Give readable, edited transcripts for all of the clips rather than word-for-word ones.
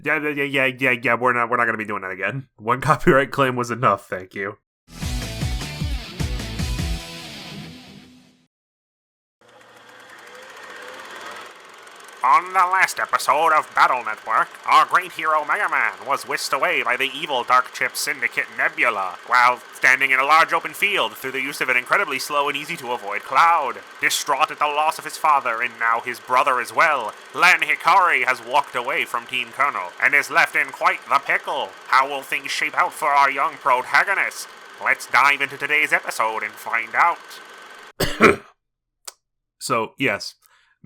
Yeah, we're not gonna be doing that again. One copyright claim was enough, thank you. On the last episode of Battle Network, our great hero Mega-Man was whisked away by the evil Dark Chip Syndicate Nebula, while standing in a large open field through the use of an incredibly slow and easy-to-avoid Cloud. Distraught at the loss of his father and now his brother as well, Len Hikari has walked away from Team Colonel and is left in quite the pickle. How will things shape out for our young protagonist? Let's dive into today's episode and find out. So, yes.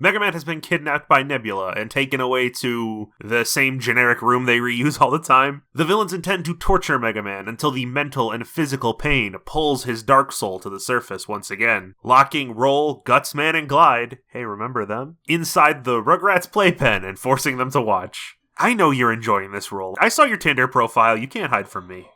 Mega-Man has been kidnapped by Nebula and taken away to the same generic room they reuse all the time. The villains intend to torture Mega-Man until the mental and physical pain pulls his dark soul to the surface once again, locking Roll, Gutsman, and Glide, hey, remember them, inside the Rugrats playpen and forcing them to watch. I know you're enjoying this role. I saw your Tinder profile, you can't hide from me.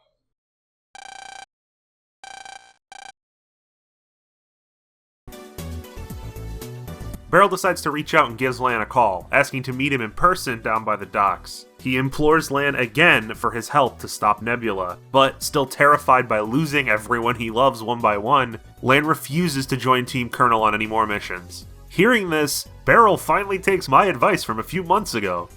Beryl decides to reach out and gives Lan a call, asking to meet him in person down by the docks. He implores Lan again for his help to stop Nebula, but still terrified by losing everyone he loves one by one, Lan refuses to join Team Colonel on any more missions. Hearing this, Beryl finally takes my advice from a few months ago.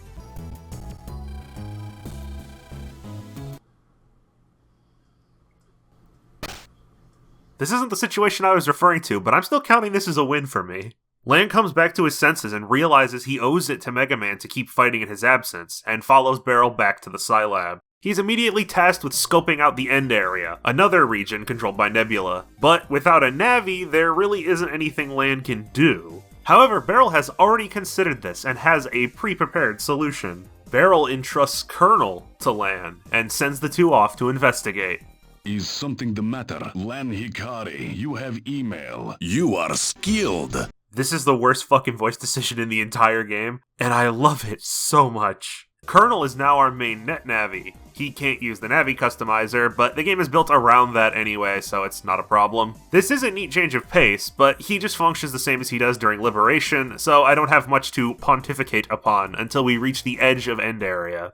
This isn't the situation I was referring to, but I'm still counting this as a win for me. Lan comes back to his senses and realizes he owes it to Mega-Man to keep fighting in his absence, and follows Beryl back to the Scilab. He's immediately tasked with scoping out the End Area, another region controlled by Nebula. But without a Navi, there really isn't anything Lan can do. However, Beryl has already considered this and has a pre-prepared solution. Beryl entrusts Colonel to Lan, and sends the two off to investigate. Is something the matter? Lan Hikari, you have email. You are skilled. This is the worst fucking voice decision in the entire game, and I love it so much. Colonel is now our main net Navi. He can't use the Navi customizer, but the game is built around that anyway, so it's not a problem. This is a neat change of pace, but he just functions the same as he does during Liberation, so I don't have much to pontificate upon until we reach the edge of End Area.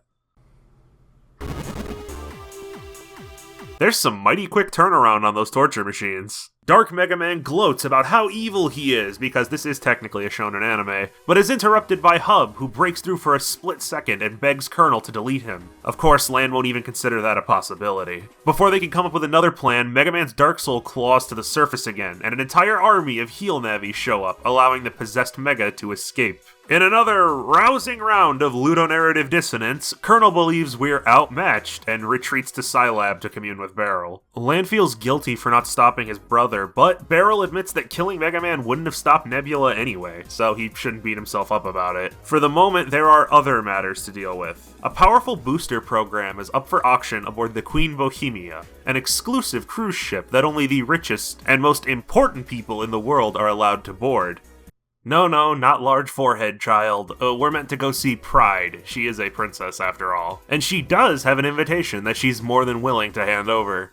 There's some mighty quick turnaround on those torture machines. Dark Mega-Man gloats about how evil he is, because this is technically a shonen anime, but is interrupted by Hub, who breaks through for a split second and begs Colonel to delete him. Of course, Lan won't even consider that a possibility. Before they can come up with another plan, Mega-Man's Dark Soul claws to the surface again, and an entire army of heel Navis show up, allowing the possessed Mega to escape. In another rousing round of ludonarrative dissonance, Colonel believes we're outmatched and retreats to Scilab to commune with Beryl. Lan feels guilty for not stopping his brother, but Beryl admits that killing Mega-Man wouldn't have stopped Nebula anyway, so he shouldn't beat himself up about it. For the moment, there are other matters to deal with. A powerful booster program is up for auction aboard the Queen Bohemia, an exclusive cruise ship that only the richest and most important people in the world are allowed to board. No, not large forehead, child. We're meant to go see Pride. She is a princess, after all. And she does have an invitation that she's more than willing to hand over.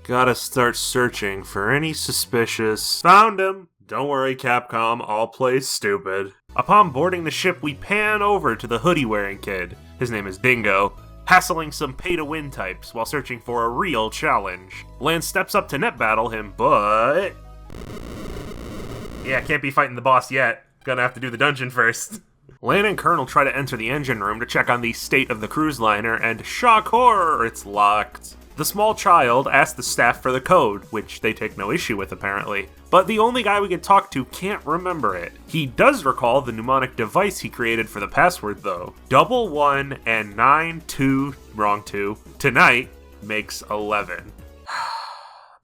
Gotta start searching for any suspicious... Found him! Don't worry, Capcom, I'll play stupid. Upon boarding the ship, we pan over to the hoodie-wearing kid. His name is Dingo. Hassling some pay-to-win types while searching for a real challenge. Lan steps up to net battle him, but... yeah, can't be fighting the boss yet. Gonna have to do the dungeon first. Lan and Colonel try to enter the engine room to check on the state of the cruise liner, and shock horror, it's locked. The small child asks the staff for the code, which they take no issue with apparently, but the only guy we can talk to can't remember it. He does recall the mnemonic device he created for the password though. 11 and 2 tonight makes 11.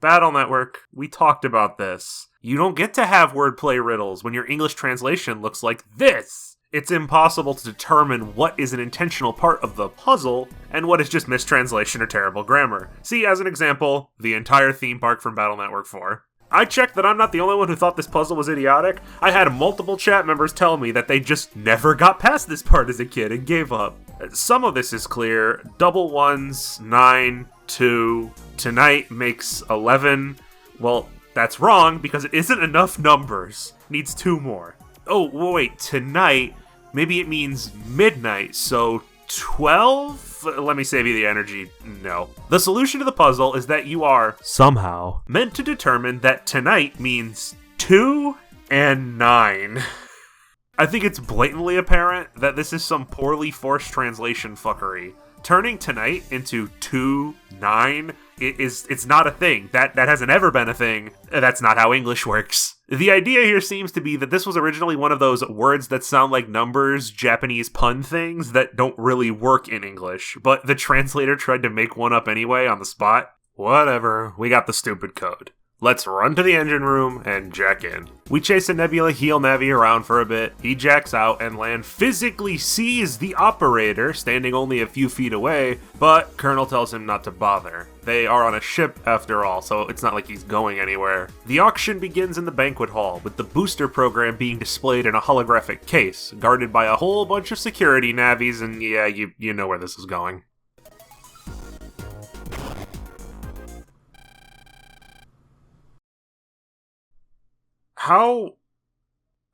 Battle Network, we talked about this. You don't get to have wordplay riddles when your English translation looks like this. It's impossible to determine what is an intentional part of the puzzle and what is just mistranslation or terrible grammar. See, as an example, the entire theme park from Battle Network 4. I checked that I'm not the only one who thought this puzzle was idiotic. I had multiple chat members tell me that they just never got past this part as a kid and gave up. Some of this is clear. 11, 9, 2, tonight makes 11. Well, that's wrong, because it isn't enough numbers. Needs 2 more. Oh, wait, tonight, maybe it means midnight, so 12? Let me save you the energy. No. The solution to the puzzle is that you are, somehow, meant to determine that tonight means 2 and 9. I think it's blatantly apparent that this is some poorly forced translation fuckery. Turning tonight into 2-9 it's not a thing. That hasn't ever been a thing. That's not how English works. The idea here seems to be that this was originally one of those words that sound like numbers, Japanese pun things that don't really work in English, but the translator tried to make one up anyway on the spot. Whatever, we got the stupid code. Let's run to the engine room and jack in. We chase a Nebula heel Navi around for a bit. He jacks out and Lan physically sees the operator standing only a few feet away, but Colonel tells him not to bother. They are on a ship after all, so it's not like he's going anywhere. The auction begins in the banquet hall, with the booster program being displayed in a holographic case, guarded by a whole bunch of security Navis, and yeah, you know where this is going. How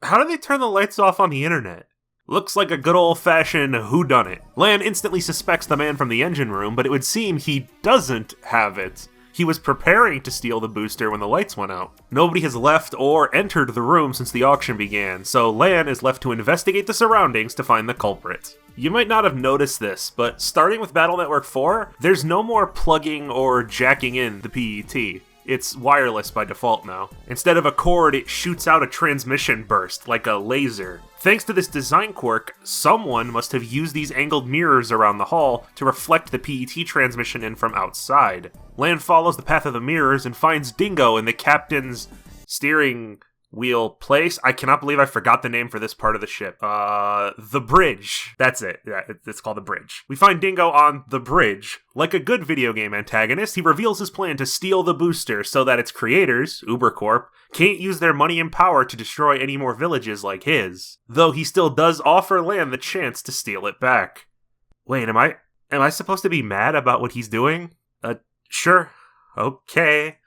do they turn the lights off on the internet? Looks like a good old-fashioned whodunit. Lan instantly suspects the man from the engine room, but it would seem he doesn't have it. He was preparing to steal the booster when the lights went out. Nobody has left or entered the room since the auction began, so Lan is left to investigate the surroundings to find the culprit. You might not have noticed this, but starting with Battle Network 4, there's no more plugging or jacking in the PET. It's wireless by default now. Instead of a cord, it shoots out a transmission burst, like a laser. Thanks to this design quirk, someone must have used these angled mirrors around the hall to reflect the PET transmission in from outside. Lan follows the path of the mirrors and finds Dingo in the captain's steering wheel place. I cannot believe I forgot the name for this part of the ship. The bridge. That's it. Yeah, it's called the bridge. We find Dingo on the bridge. Like a good video game antagonist, he reveals his plan to steal the booster so that its creators, UberCorp, can't use their money and power to destroy any more villages like his. Though he still does offer Lan the chance to steal it back. Wait, am I supposed to be mad about what he's doing? Sure. Okay.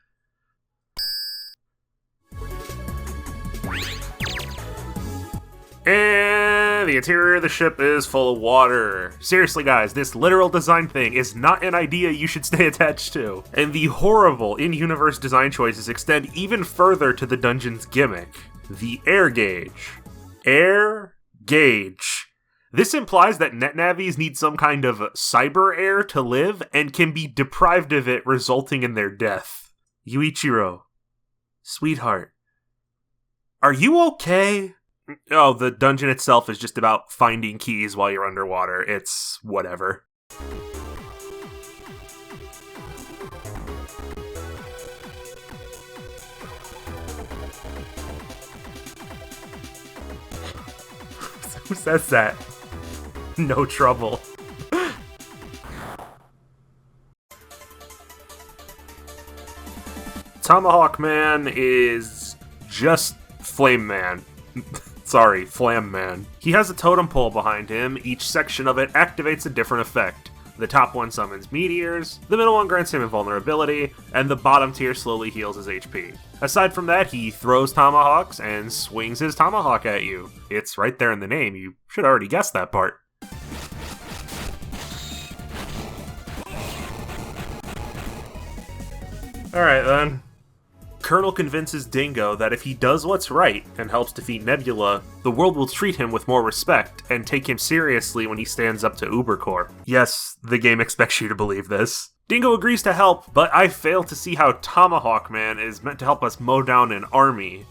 And the interior of the ship is full of water. Seriously guys, this literal design thing is not an idea you should stay attached to. And the horrible in-universe design choices extend even further to the dungeon's gimmick. The air gauge. Air gauge. This implies that NetNavis need some kind of cyber air to live and can be deprived of it, resulting in their death. Yuichiro. Sweetheart. Are you okay? Oh, the dungeon itself is just about finding keys while you're underwater. It's whatever. Who says that? No trouble. TomahawkMan is just Flame Man. Sorry, Flam Man. He has a totem pole behind him. Each section of it activates a different effect. The top one summons meteors, the middle one grants him invulnerability, and the bottom tier slowly heals his HP. Aside from that, he throws tomahawks and swings his tomahawk at you. It's right there in the name, you should already guess that part. Alright then. Colonel convinces Dingo that if he does what's right and helps defeat Nebula, the world will treat him with more respect and take him seriously when he stands up to UberCorp. Yes, the game expects you to believe this. Dingo agrees to help, but I fail to see how TomahawkMan is meant to help us mow down an army.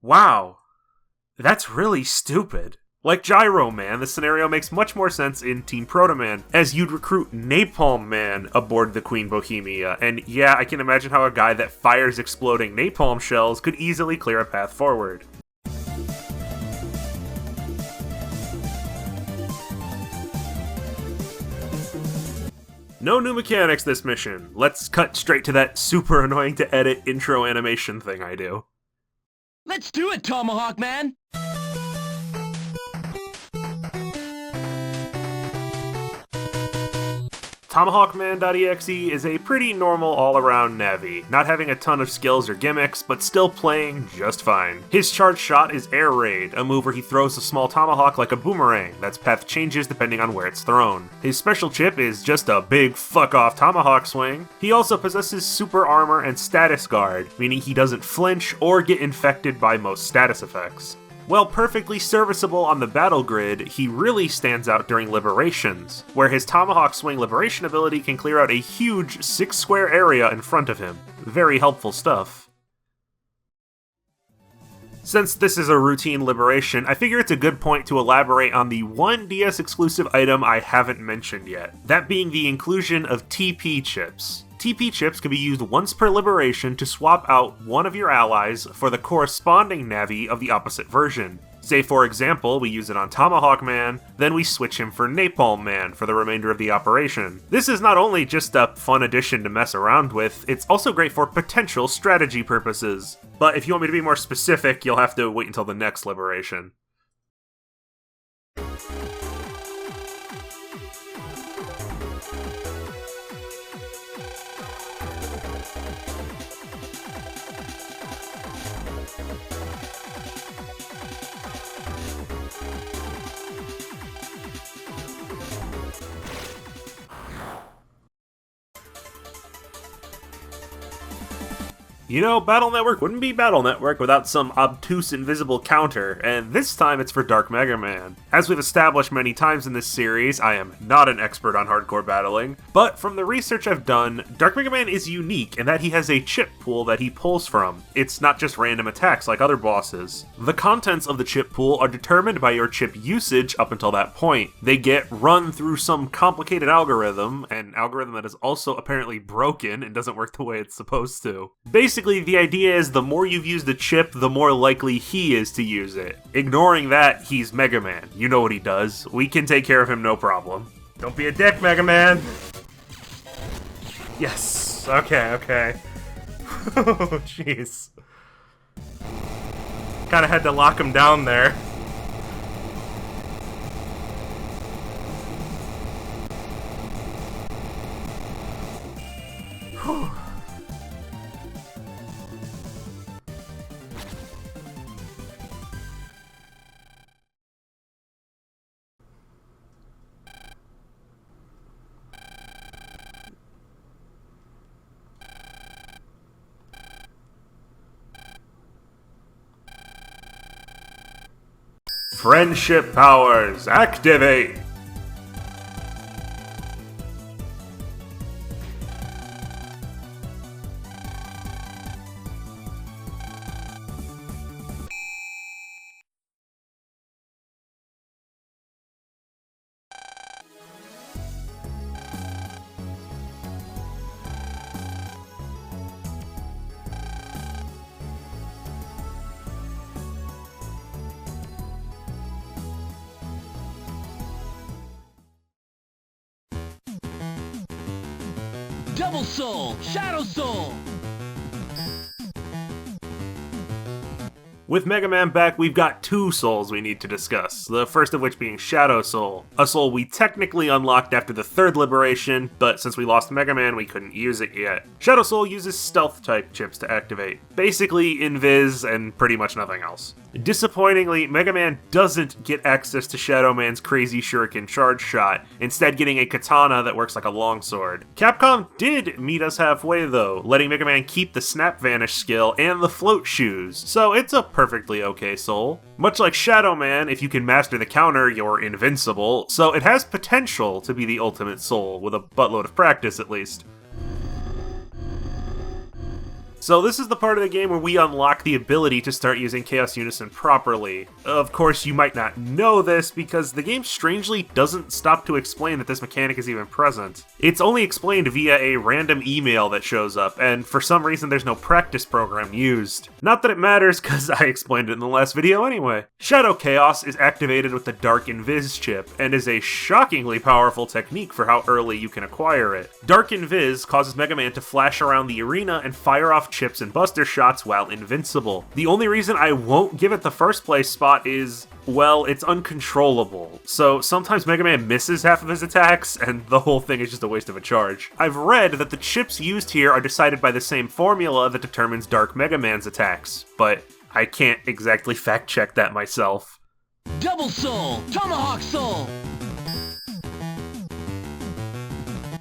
Wow, that's really stupid. Like Gyro Man, the scenario makes much more sense in Team Protoman, as you'd recruit Napalm Man aboard the Queen Bohemia, and yeah, I can imagine how a guy that fires exploding napalm shells could easily clear a path forward. No new mechanics this mission. Let's cut straight to that super annoying to edit intro animation thing I do. Let's do it, TomahawkMan! TomahawkMan.exe is a pretty normal all-around Navi, not having a ton of skills or gimmicks, but still playing just fine. His charge shot is Air Raid, a move where he throws a small tomahawk like a boomerang that's path changes depending on where it's thrown. His special chip is just a big fuck-off tomahawk swing. He also possesses super armor and status guard, meaning he doesn't flinch or get infected by most status effects. While perfectly serviceable on the battle grid, he really stands out during liberations, where his Tomahawk Swing liberation ability can clear out a huge 6-square area in front of him. Very helpful stuff. Since this is a routine liberation, I figure it's a good point to elaborate on the one DS exclusive item I haven't mentioned yet, that being the inclusion of TP chips. TP chips can be used once per liberation to swap out one of your allies for the corresponding Navi of the opposite version. Say for example, we use it on TomahawkMan, then we switch him for NapalmMan for the remainder of the operation. This is not only just a fun addition to mess around with, it's also great for potential strategy purposes. But if you want me to be more specific, you'll have to wait until the next liberation. You know, Battle Network wouldn't be Battle Network without some obtuse invisible counter, and this time it's for Dark Mega Man. As we've established many times in this series, I am not an expert on hardcore battling, but from the research I've done, Dark Mega Man is unique in that he has a chip pool that he pulls from. It's not just random attacks like other bosses. The contents of the chip pool are determined by your chip usage up until that point. They get run through some complicated algorithm, an algorithm that is also apparently broken and doesn't work the way it's supposed to. Basically, the idea is the more you've used the chip, the more likely he is to use it. Ignoring that, he's Mega Man. You know what he does. We can take care of him no problem. Don't be a dick, Mega Man! Yes! Okay. Oh, jeez. Kinda had to lock him down there. Whew. Friendship powers, activate! Double Soul! Shadow Soul! With Mega Man back, we've got two souls we need to discuss, the first of which being Shadow Soul, a soul we technically unlocked after the third liberation, but since we lost Mega Man, we couldn't use it yet. Shadow Soul uses stealth-type chips to activate, basically invis and pretty much nothing else. Disappointingly, Mega Man doesn't get access to Shadow Man's crazy shuriken charge shot, instead getting a katana that works like a longsword. Capcom did meet us halfway though, letting Mega Man keep the Snap Vanish skill and the float shoes, so it's a perfectly okay soul. Much like Shadow Man, if you can master the counter, you're invincible, so it has potential to be the ultimate soul, with a buttload of practice at least. So this is the part of the game where we unlock the ability to start using Chaos Unison properly. Of course, you might not know this because the game strangely doesn't stop to explain that this mechanic is even present. It's only explained via a random email that shows up, and for some reason there's no practice program used. Not that it matters, cause I explained it in the last video anyway. Shadow Chaos is activated with the Dark Invis chip, and is a shockingly powerful technique for how early you can acquire it. Dark Invis causes Mega Man to flash around the arena and fire off off chips and buster shots while invincible. The only reason I won't give it the first place spot is, well, it's uncontrollable. So sometimes Mega Man misses half of his attacks, and the whole thing is just a waste of a charge. I've read that the chips used here are decided by the same formula that determines Dark Mega Man's attacks, but I can't exactly fact check that myself. Double Soul! Tomahawk Soul!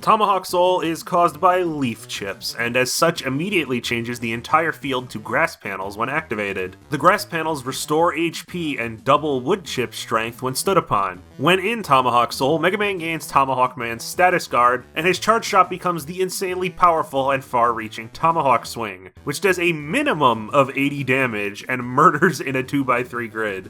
Tomahawk Soul is caused by leaf chips, and as such immediately changes the entire field to grass panels when activated. The grass panels restore HP and double wood chip strength when stood upon. When in Tomahawk Soul, Mega Man gains TomahawkMan's status guard, and his charge shot becomes the insanely powerful and far-reaching Tomahawk Swing, which does a minimum of 80 damage and murders in a 2x3 grid.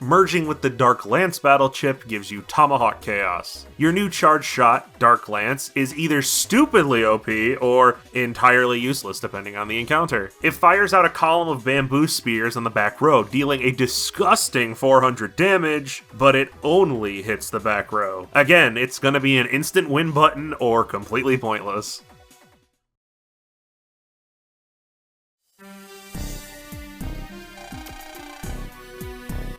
Merging with the Dark Lance battle chip gives you Tomahawk Chaos. Your new charge shot, Dark Lance, is either stupidly OP or entirely useless depending on the encounter. It fires out a column of bamboo spears on the back row, dealing a disgusting 400 damage, but it only hits the back row. Again, it's gonna be an instant win button or completely pointless.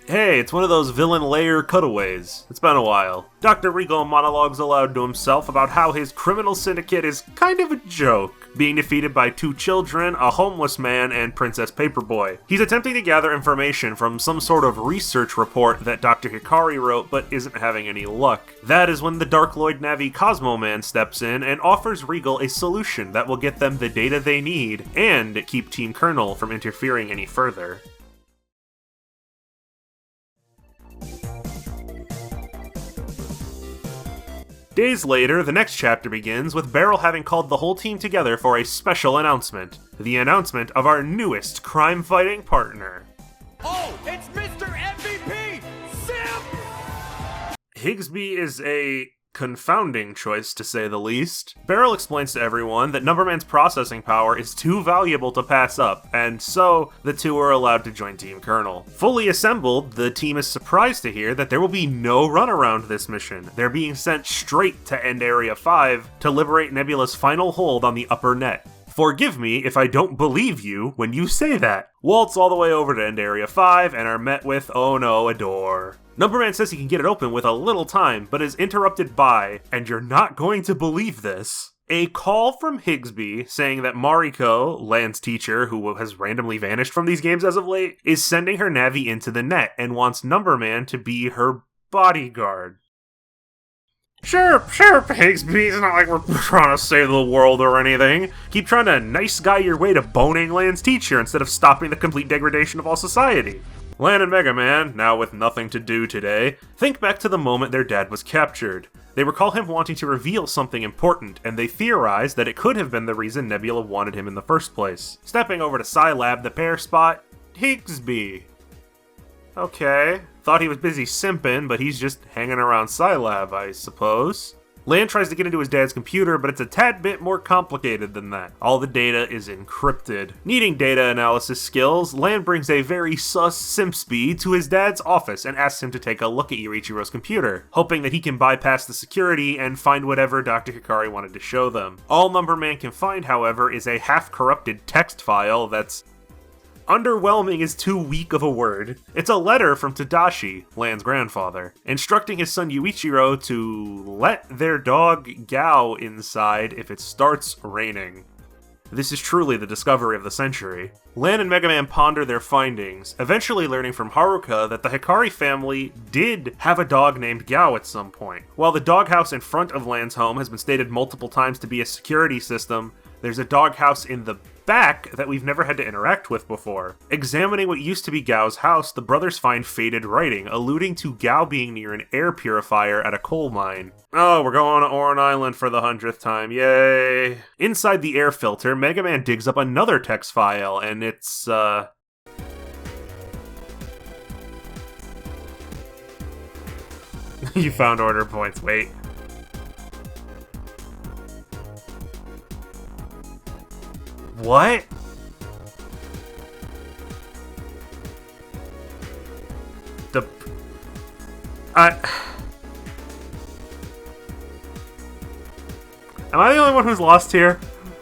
Hey, it's one of those villain layer cutaways. It's been a while. Dr. Regal monologues aloud to himself about how his criminal syndicate is kind of a joke, being defeated by 2 children, a homeless man, and Princess Paperboy. He's attempting to gather information from some sort of research report that Dr. Hikari wrote, but isn't having any luck. That is when the Darkloid Navi CosmoMan steps in and offers Regal a solution that will get them the data they need, and keep Team Colonel from interfering any further. Days later, the next chapter begins with Barrel having called the whole team together for a special announcement. The announcement of our newest crime-fighting partner. Oh, it's Mr. MVP! Sim! Higsby is a confounding choice, to say the least. Barrel explains to everyone that NumberMan's processing power is too valuable to pass up, and so the two are allowed to join Team Colonel. Fully assembled, the team is surprised to hear that there will be no runaround this mission. They're being sent straight to End Area 5 to liberate Nebula's final hold on the upper net. Forgive me if I don't believe you when you say that. Waltz all the way over to End Area 5 and are met with, oh no, a door. NumberMan says he can get it open with a little time, but is interrupted by, and you're not going to believe this, a call from Higsby saying that Mariko, Lan's teacher, who has randomly vanished from these games as of late, is sending her Navi into the net and wants NumberMan to be her bodyguard. Sure, Higsby, it's not like we're trying to save the world or anything. Keep trying to nice guy your way to boning Lan's teacher instead of stopping the complete degradation of all society. Lan and Mega Man, now with nothing to do today, think back to the moment their dad was captured. They recall him wanting to reveal something important, and they theorize that it could have been the reason Nebula wanted him in the first place. Stepping over to Scilab, the pair spot Higsby. Okay, thought he was busy simping, but he's just hanging around Scilab, I suppose. Lan tries to get into his dad's computer, but it's a tad bit more complicated than that. All the data is encrypted. Needing data analysis skills, Lan brings a very sus Simpsby to his dad's office and asks him to take a look at Yuichiro's computer, hoping that he can bypass the security and find whatever Dr. Hikari wanted to show them. All NumberMan can find, however, is a half-corrupted text file that's underwhelming is too weak of a word. It's a letter from Tadashi, Lan's grandfather, instructing his son Yuichiro to let their dog Gao inside if it starts raining. This is truly the discovery of the century. Lan and Mega Man ponder their findings, eventually learning from Haruka that the Hikari family did have a dog named Gao at some point. While the doghouse in front of Lan's home has been stated multiple times to be a security system, there's a doghouse in the back that we've never had to interact with before. Examining what used to be Gao's house, the brothers find faded writing, alluding to Gao being near an air purifier at a coal mine. Oh, we're going to Oran Island for the 100th time, yay! Inside the air filter, Mega Man digs up another text file, and it's, You found order points, wait. What? Am I the only one who's lost here?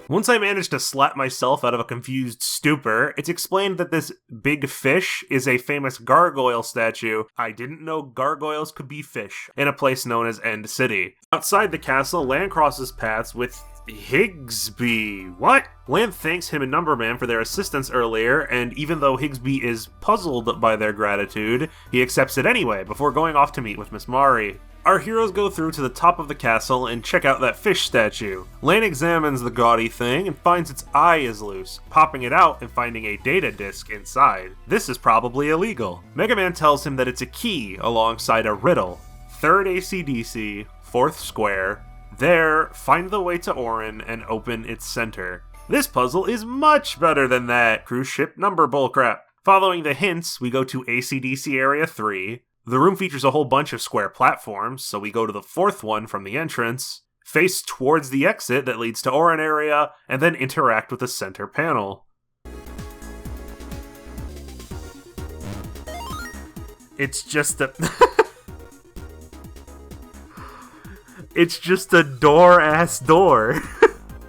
Once I managed to slap myself out of a confused stupor, it's explained that this big fish is a famous gargoyle statue. I didn't know gargoyles could be fish, in a place known as End City. Outside the castle, Lan crosses paths with Higsby. What? Lan thanks him and NumberMan for their assistance earlier, and even though Higsby is puzzled by their gratitude, he accepts it anyway, before going off to meet with Miss Mari. Our heroes go through to the top of the castle and check out that fish statue. Lan examines the gaudy thing and finds its eye is loose, popping it out and finding a data disk inside. This is probably illegal. Mega Man tells him that it's a key alongside a riddle. 3rd ACDC, 4th square. There, find the way to Oran and open its center. This puzzle is much better than that cruise ship number bullcrap. Following the hints, we go to ACDC Area 3. The room features a whole bunch of square platforms, so we go to the 4th one from the entrance, face towards the exit that leads to Oran area, and then interact with the center panel. It's just a... It's just a door-ass door.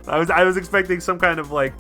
I was expecting some kind of, like,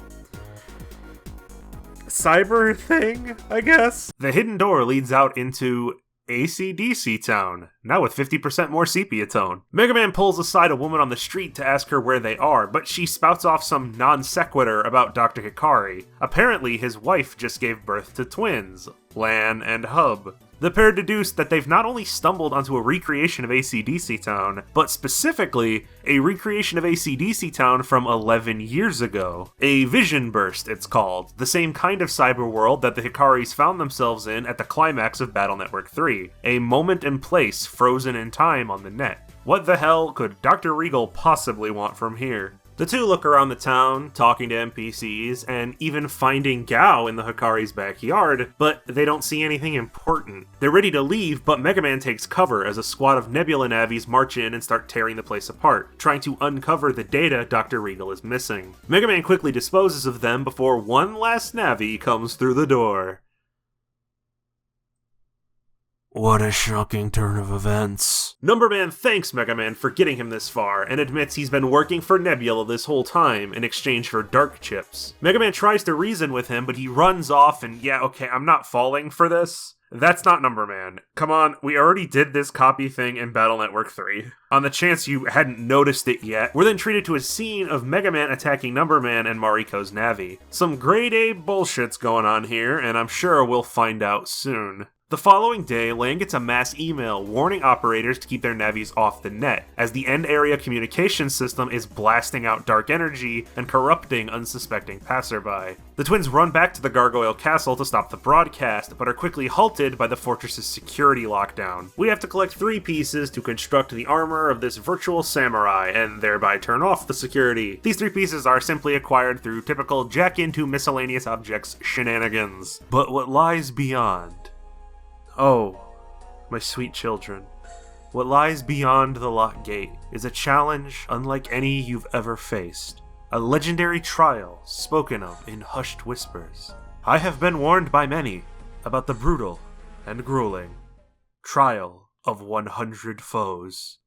cyber thing, I guess? The hidden door leads out into ACDC Town, now with 50% more sepia tone. Mega Man pulls aside a woman on the street to ask her where they are, but she spouts off some non sequitur about Dr. Hikari. Apparently, his wife just gave birth to twins, Lan and Hub. The pair deduce that they've not only stumbled onto a recreation of ACDC Town, but specifically, a recreation of ACDC Town from 11 years ago. A vision burst, it's called, the same kind of cyber world that the Hikaris found themselves in at the climax of Battle Network 3. A moment and place frozen in time on the net. What the hell could Dr. Regal possibly want from here? The two look around the town, talking to NPCs, and even finding Gao in the Hikari's backyard, but they don't see anything important. They're ready to leave, but Mega Man takes cover as a squad of Nebula Navis march in and start tearing the place apart, trying to uncover the data Dr. Regal is missing. Mega Man quickly disposes of them before one last Navi comes through the door. What a shocking turn of events. NumberMan thanks Mega Man for getting him this far, and admits he's been working for Nebula this whole time in exchange for dark chips. Mega Man tries to reason with him, but he runs off and yeah, okay, I'm not falling for this. That's not NumberMan. Come on, we already did this copy thing in Battle Network 3. On the chance you hadn't noticed it yet, we're then treated to a scene of Mega Man attacking NumberMan and Mariko's Navi. Some grade A bullshit's going on here, and I'm sure we'll find out soon. The following day, Lan gets a mass email warning operators to keep their navis off the net, as the end area communication system is blasting out dark energy and corrupting unsuspecting passerby. The twins run back to the Gargoyle Castle to stop the broadcast, but are quickly halted by the fortress's security lockdown. We have to collect 3 pieces to construct the armor of this virtual samurai, and thereby turn off the security. These 3 pieces are simply acquired through typical jack into miscellaneous objects shenanigans. But what lies beyond? Oh, my sweet children, what lies beyond the lock gate is a challenge unlike any you've ever faced. A legendary trial spoken of in hushed whispers. I have been warned by many about the brutal and grueling trial of 100 foes.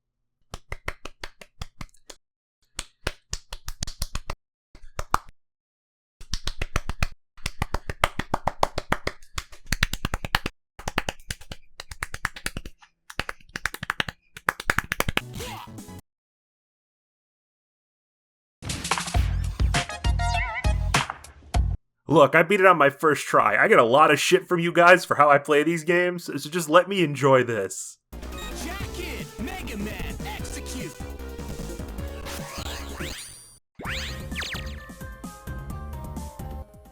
Look, I beat it on my first try. I get a lot of shit from you guys for how I play these games, so just let me enjoy this. Jacket, Mega Man, execute.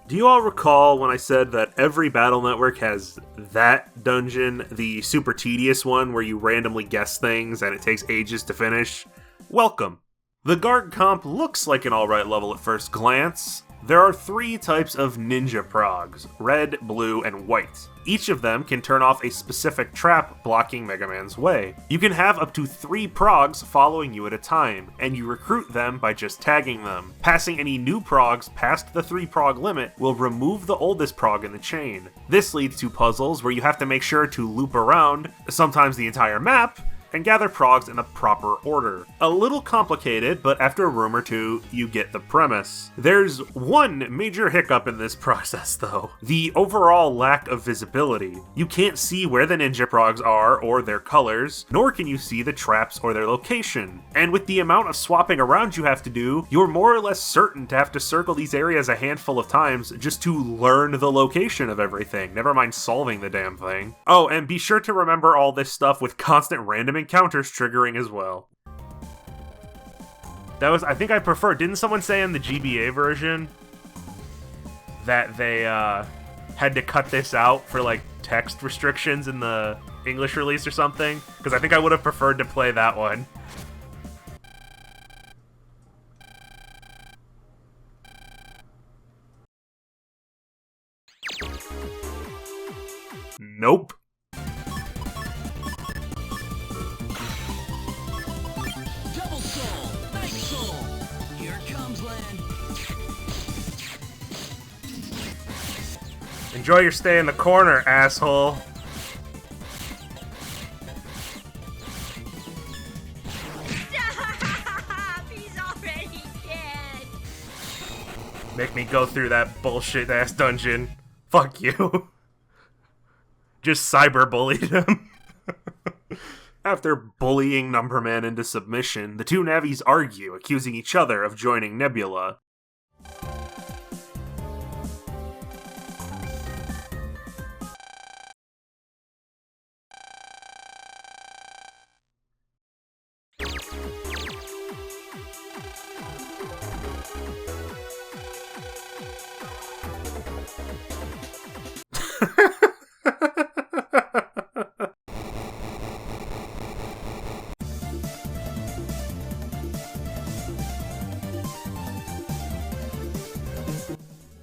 Do you all recall when I said that every Battle Network has that dungeon, the super tedious one where you randomly guess things and it takes ages to finish? Welcome. The Garg comp looks like an alright level at first glance. There are 3 types of ninja progs, red, blue, and white. Each of them can turn off a specific trap blocking Mega Man's way. You can have up to 3 progs following you at a time, and you recruit them by just tagging them. Passing any new progs past the 3 prog limit will remove the oldest prog in the chain. This leads to puzzles where you have to make sure to loop around, sometimes the entire map, and gather progs in the proper order. A little complicated, but after a room or two, you get the premise. There's one major hiccup in this process though. The overall lack of visibility. You can't see where the ninja progs are or their colors, nor can you see the traps or their location. And with the amount of swapping around you have to do, you're more or less certain to have to circle these areas a handful of times just to learn the location of everything, never mind solving the damn thing. Oh, and be sure to remember all this stuff with constant random encounters triggering as well. That was, I think I prefer, didn't someone say in the GBA version that they had to cut this out for like text restrictions in the English release or something? Because I think I would have preferred to play that one. Nope. Double soul, night soul. Here it comes, Lan. Enjoy your stay in the corner, asshole. Stop! He's already dead. Make me go through that bullshit-ass dungeon. Fuck you. Just cyberbullied him. After bullying NumberMan into submission, the two Navis argue, accusing each other of joining Nebula.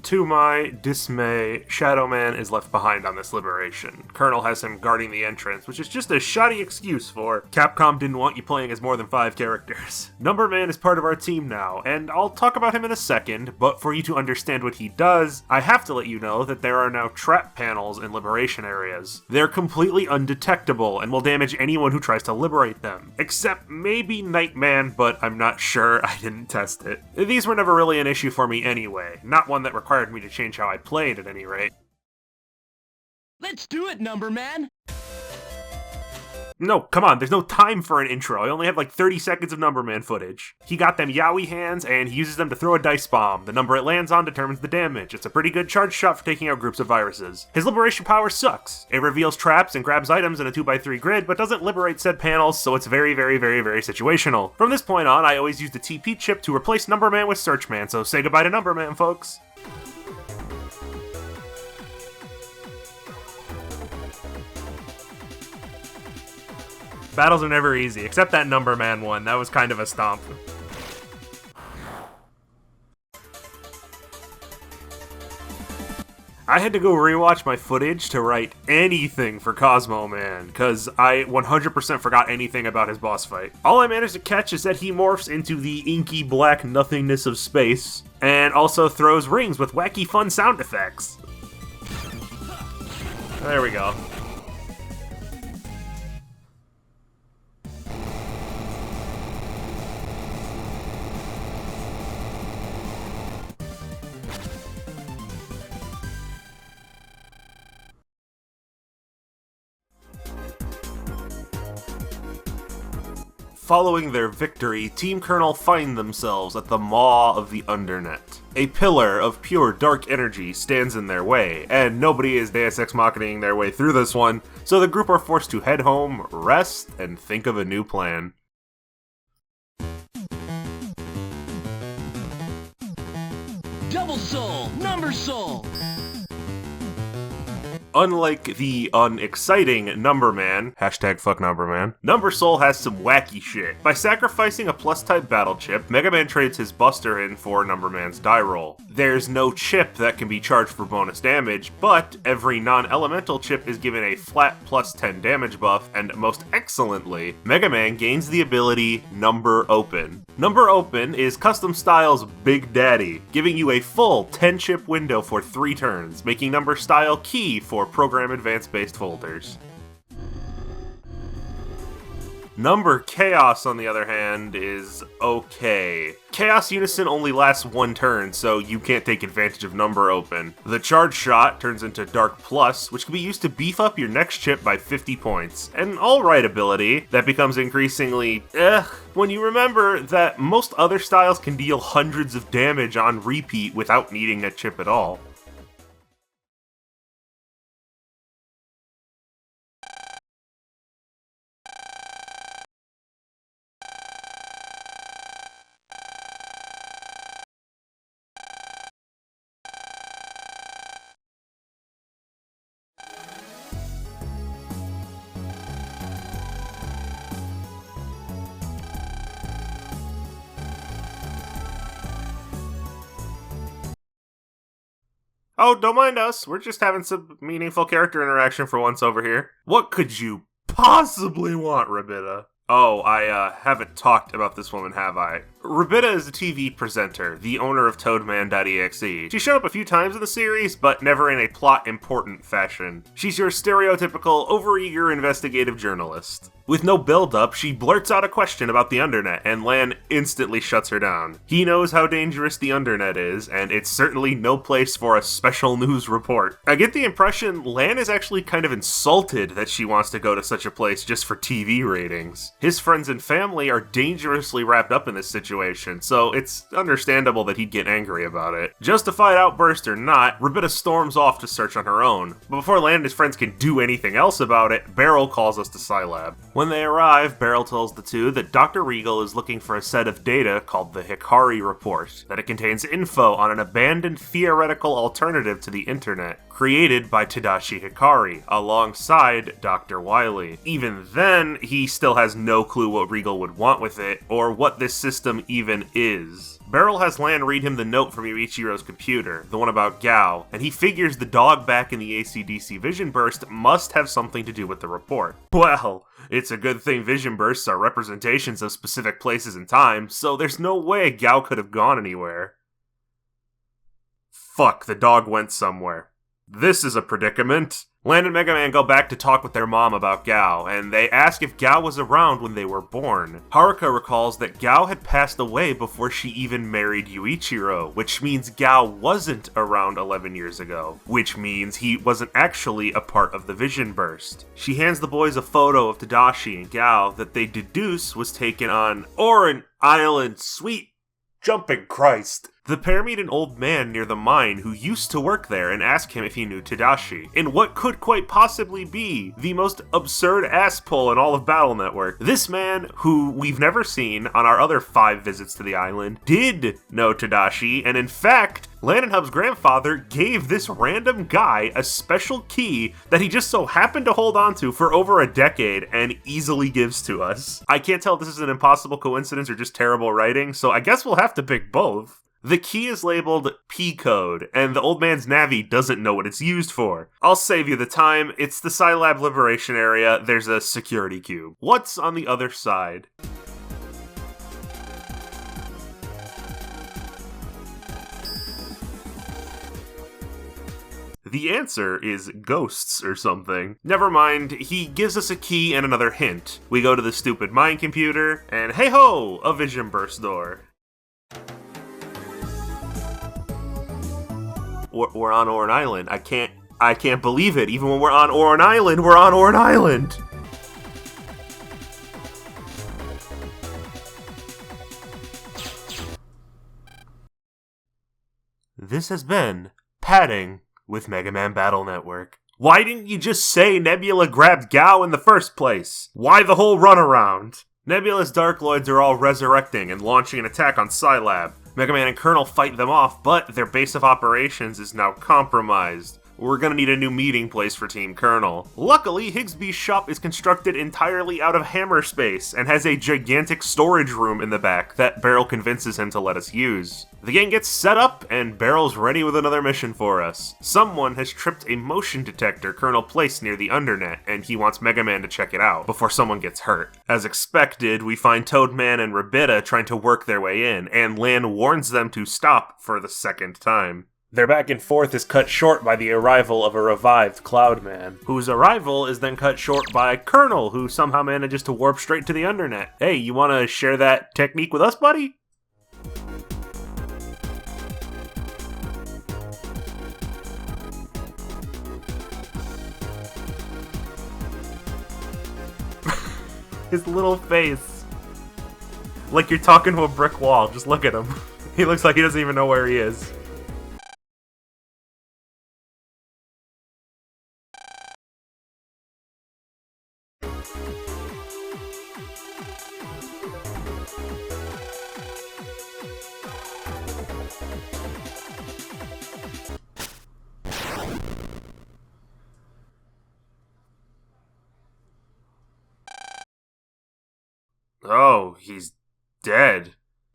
To my dismay, ShadowMan is left behind on this liberation. Colonel has him guarding the entrance, which is just a shoddy excuse for Capcom didn't want you playing as more than 5 characters. NumberMan is part of our team now, and I'll talk about him in a second, but for you to understand what he does, I have to let you know that there are now trap panels in liberation areas. They're completely undetectable and will damage anyone who tries to liberate them, except maybe Nightman, but I'm not sure, I didn't test it. These were never really an issue for me anyway, not one that required me to change how I played at any rate. Let's do it, NumberMan! No, come on, there's no time for an intro. I only have like 30 seconds of NumberMan footage. He got them Yowie hands, and he uses them to throw a dice bomb. The number it lands on determines the damage. It's a pretty good charge shot for taking out groups of viruses. His liberation power sucks. It reveals traps and grabs items in a 2x3 grid, but doesn't liberate said panels, so it's very situational. From this point on, I always use the TP chip to replace NumberMan with SearchMan, so say goodbye to NumberMan, folks. Battles are never easy, except that NumberMan one. That was kind of a stomp. I had to go rewatch my footage to write anything for CosmoMan, because I 100% forgot anything about his boss fight. All I managed to catch is that he morphs into the inky black nothingness of space, and also throws rings with wacky fun sound effects. There we go. Following their victory, Team Colonel find themselves at the maw of the Undernet. A pillar of pure dark energy stands in their way, and nobody is Deus Ex Machining their way through this one, so the group are forced to head home, rest, and think of a new plan. Double soul, number soul. Unlike the unexciting NumberMan, hashtag fuck NumberMan, NumberSoul has some wacky shit. By sacrificing a plus-type battle chip, Mega Man trades his Buster in for NumberMan's die roll. There's no chip that can be charged for bonus damage, but every non-elemental chip is given a flat plus 10 damage buff, and most excellently, Mega Man gains the ability Number Open. Number Open is Custom Style's Big Daddy, giving you a full 10-chip window for 3 turns, making Number Style key for Program Advanced based folders. Number Chaos, on the other hand, is okay. Chaos Unison only lasts one turn, so you can't take advantage of Number Open. The Charge Shot turns into Dark Plus, which can be used to beef up your next chip by 50 points. An alright ability that becomes increasingly when you remember that most other styles can deal hundreds of damage on repeat without needing a chip at all. Oh, don't mind us. We're just having some meaningful character interaction for once over here. What could you possibly want, Rabida? Oh, I haven't talked about this woman, have I? Rabida is a TV presenter, the owner of ToadMan.exe. She showed up a few times in the series, but never in a plot-important fashion. She's your stereotypical, overeager investigative journalist. With no build-up, she blurts out a question about the Undernet, and Lan instantly shuts her down. He knows how dangerous the Undernet is, and it's certainly no place for a special news report. I get the impression Lan is actually kind of insulted that she wants to go to such a place just for TV ratings. His friends and family are dangerously wrapped up in this situation, so it's understandable that he'd get angry about it. Justified outburst or not, Rabida storms off to search on her own. But before Lan and his friends can do anything else about it, Beryl calls us to Scilab. When they arrive, Beryl tells the two that Dr. Regal is looking for a set of data called the Hikari Report, that it contains info on an abandoned theoretical alternative to the internet, created by Tadashi Hikari, alongside Dr. Wily. Even then, he still has no clue what Regal would want with it, or what this system even is. Beryl has Lan read him the note from Yuichiro's computer, the one about Gao, and he figures the dog back in the ACDC Vision Burst must have something to do with the report. Well, it's a good thing Vision Bursts are representations of specific places and times, so there's no way Gao could have gone anywhere. Fuck, the dog went somewhere. This is a predicament. Lan and Mega-Man go back to talk with their mom about Gao, and they ask if Gao was around when they were born. Haruka recalls that Gao had passed away before she even married Yuichiro, which means Gao wasn't around 11 years ago, which means he wasn't actually a part of the Vision Burst. She hands the boys a photo of Tadashi and Gao that they deduce was taken on Oran Island. Sweet jumping Christ. The pair meet an old man near the mine who used to work there and ask him if he knew Tadashi, in what could quite possibly be the most absurd ass pull in all of Battle Network. This man, who we've never seen on our other 5 visits to the island, did know Tadashi, and in fact, Lan and Hub's grandfather gave this random guy a special key that he just so happened to hold onto for over a decade and easily gives to us. I can't tell if this is an impossible coincidence or just terrible writing, so I guess we'll have to pick both. The key is labeled P-code, and the old man's Navi doesn't know what it's used for. I'll save you the time, it's the Scilab Liberation Area, there's a security cube. What's on the other side? The answer is ghosts or something. Never mind, he gives us a key and another hint. We go to the stupid mine computer, and hey ho, a Vision Burst door. We're on Oran Island. I can't believe it. Even when we're on Oran Island, we're on Oran Island! This has been Padding with Mega Man Battle Network. Why didn't you just say Nebula grabbed Gao in the first place? Why the whole runaround? Nebula's Darkloids are all resurrecting and launching an attack on Scilab. Mega Man and Colonel fight them off, but their base of operations is now compromised. We're gonna need a new meeting place for Team Colonel. Luckily, Higsby's shop is constructed entirely out of hammer space and has a gigantic storage room in the back that Beryl convinces him to let us use. The gang gets set up, and Beryl's ready with another mission for us. Someone has tripped a motion detector Colonel placed near the Undernet, and he wants Mega Man to check it out before someone gets hurt. As expected, we find ToadMan and Rabida trying to work their way in, and Lan warns them to stop for the second time. Their back and forth is cut short by the arrival of a revived CloudMan, whose arrival is then cut short by Colonel, who somehow manages to warp straight to the Undernet. Hey, you wanna share that technique with us, buddy? His little face. Like you're talking to a brick wall, just look at him. He looks like he doesn't even know where he is. Oh, he's dead.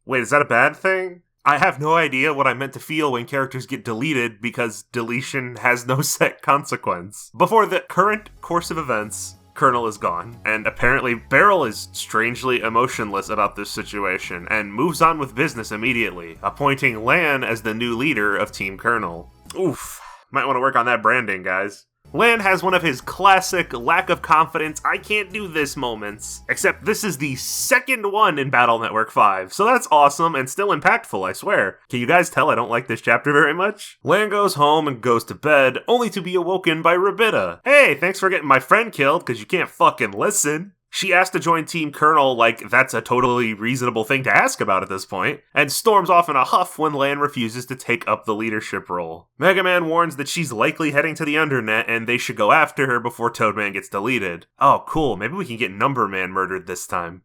Wait, is that a bad thing? I have no idea what I meant to feel when characters get deleted because deletion has no set consequence. Before the current course of events, Colonel is gone, and apparently Beryl is strangely emotionless about this situation and moves on with business immediately, appointing Lan as the new leader of Team Colonel. Oof, might want to work on that branding, guys. Lan has one of his classic lack of confidence, I can't do this moments, except this is the second one in Battle Network 5, so that's awesome and still impactful, I swear. Can you guys tell I don't like this chapter very much? Lan goes home and goes to bed, only to be awoken by Rabida. Hey, thanks for getting my friend killed, cause you can't fucking listen. She asks to join Team Colonel like that's a totally reasonable thing to ask about at this point, and storms off in a huff when Lan refuses to take up the leadership role. Mega-Man warns that she's likely heading to the Undernet and they should go after her before ToadMan gets deleted. Oh cool, maybe we can get NumberMan murdered this time.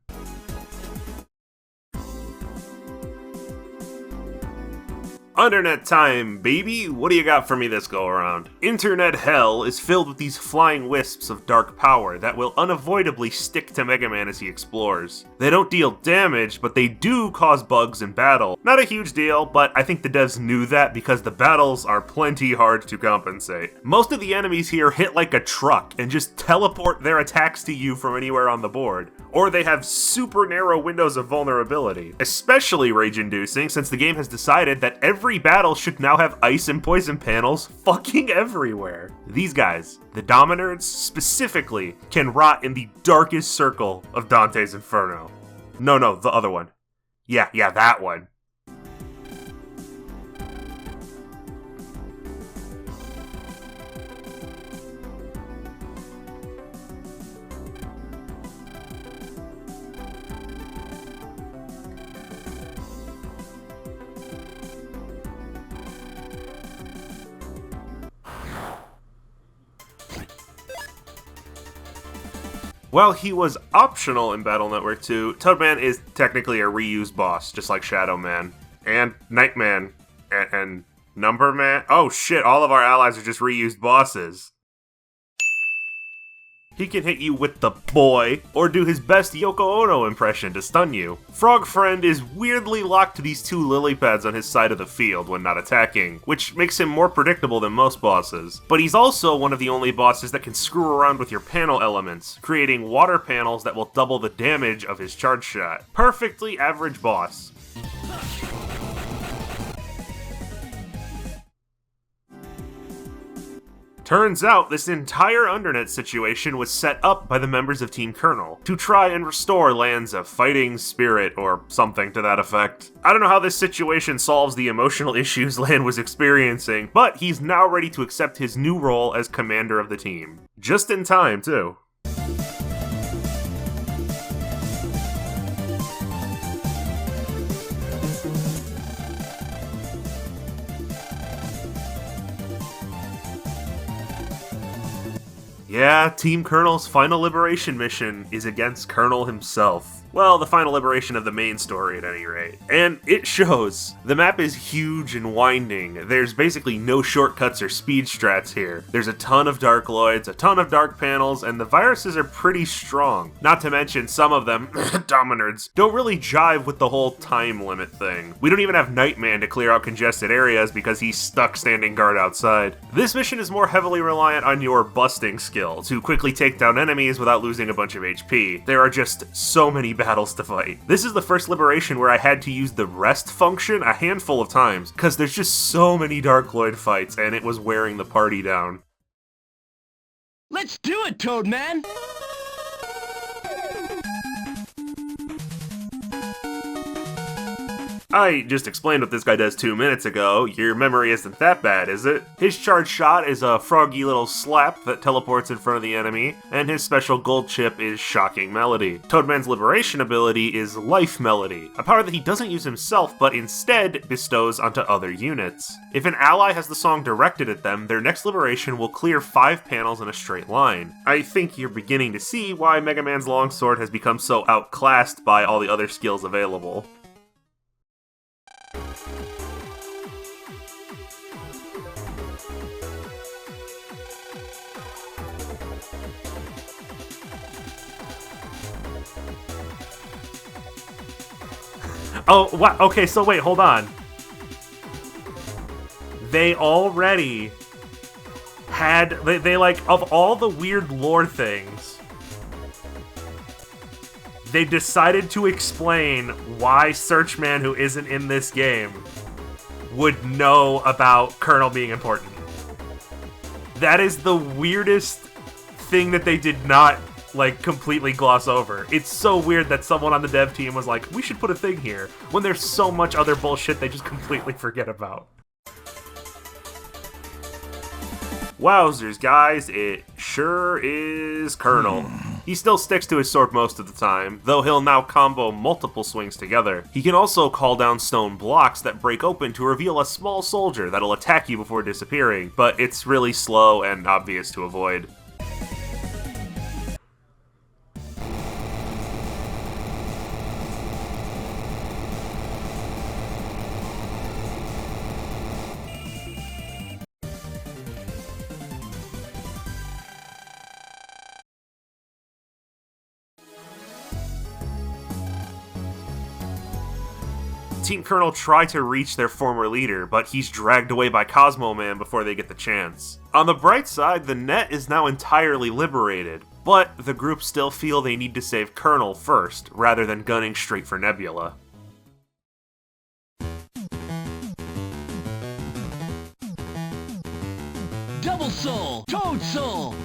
Undernet time, baby! What do you got for me this go-around? Internet hell is filled with these flying wisps of dark power that will unavoidably stick to Mega Man as he explores. They don't deal damage, but they do cause bugs in battle. Not a huge deal, but I think the devs knew that because the battles are plenty hard to compensate. Most of the enemies here hit like a truck and just teleport their attacks to you from anywhere on the board. Or they have super narrow windows of vulnerability. Especially rage-inducing since the game has decided that every battle should now have ice and poison panels fucking everywhere. These guys, the Dominards specifically, can rot in the darkest circle of Dante's Inferno. No, the other one. Yeah, that one. While he was optional in Battle Network 2, ToadMan is technically a reused boss, just like Shadow Man, and Nightman, and NumberMan. Oh shit, all of our allies are just reused bosses. He can hit you with the boy, or do his best Yoko Ono impression to stun you. Frog Friend is weirdly locked to these two lily pads on his side of the field when not attacking, which makes him more predictable than most bosses. But he's also one of the only bosses that can screw around with your panel elements, creating water panels that will double the damage of his charge shot. Perfectly average boss. Turns out this entire Undernet situation was set up by the members of Team Colonel to try and restore Lan's fighting spirit or something to that effect. I don't know how this situation solves the emotional issues Lan was experiencing, but he's now ready to accept his new role as commander of the team. Just in time, too. Yeah, Team Colonel's final liberation mission is against Colonel himself. Well, the final liberation of the main story at any rate. And it shows. The map is huge and winding. There's basically no shortcuts or speed strats here. There's a ton of Darkloids, a ton of dark panels, and the viruses are pretty strong. Not to mention some of them, Dominards, don't really jive with the whole time limit thing. We don't even have Nightman to clear out congested areas because he's stuck standing guard outside. This mission is more heavily reliant on your busting skill to quickly take down enemies without losing a bunch of HP. There are just so many battles to fight. This is the first liberation where I had to use the rest function a handful of times, because there's just so many Dark Lloyd fights, and it was wearing the party down. Let's do it, ToadMan! I just explained what this guy does 2 minutes ago. Your memory isn't that bad, is it? His charge shot is a froggy little slap that teleports in front of the enemy, and his special gold chip is Shocking Melody. ToadMan's liberation ability is Life Melody, a power that he doesn't use himself, but instead bestows onto other units. If an ally has the song directed at them, their next liberation will clear 5 panels in a straight line. I think you're beginning to see why Mega Man's longsword has become so outclassed by all the other skills available. Oh, wow. Okay, so wait, hold on. They already had... They like, of all the weird lore things, they decided to explain why Searchman, who isn't in this game, would know about Colonel being important. That is the weirdest thing that they did not like completely gloss over. It's so weird that someone on the dev team was like, we should put a thing here, when there's so much other bullshit they just completely forget about. Wowzers, guys, it sure is Colonel. He still sticks to his sword most of the time, though he'll now combo multiple swings together. He can also call down stone blocks that break open to reveal a small soldier that'll attack you before disappearing, but it's really slow and obvious to avoid. Team Colonel try to reach their former leader, but he's dragged away by CosmoMan before they get the chance. On the bright side, the net is now entirely liberated, but the group still feel they need to save Colonel first, rather than gunning straight for Nebula. Double Soul! Toad Soul!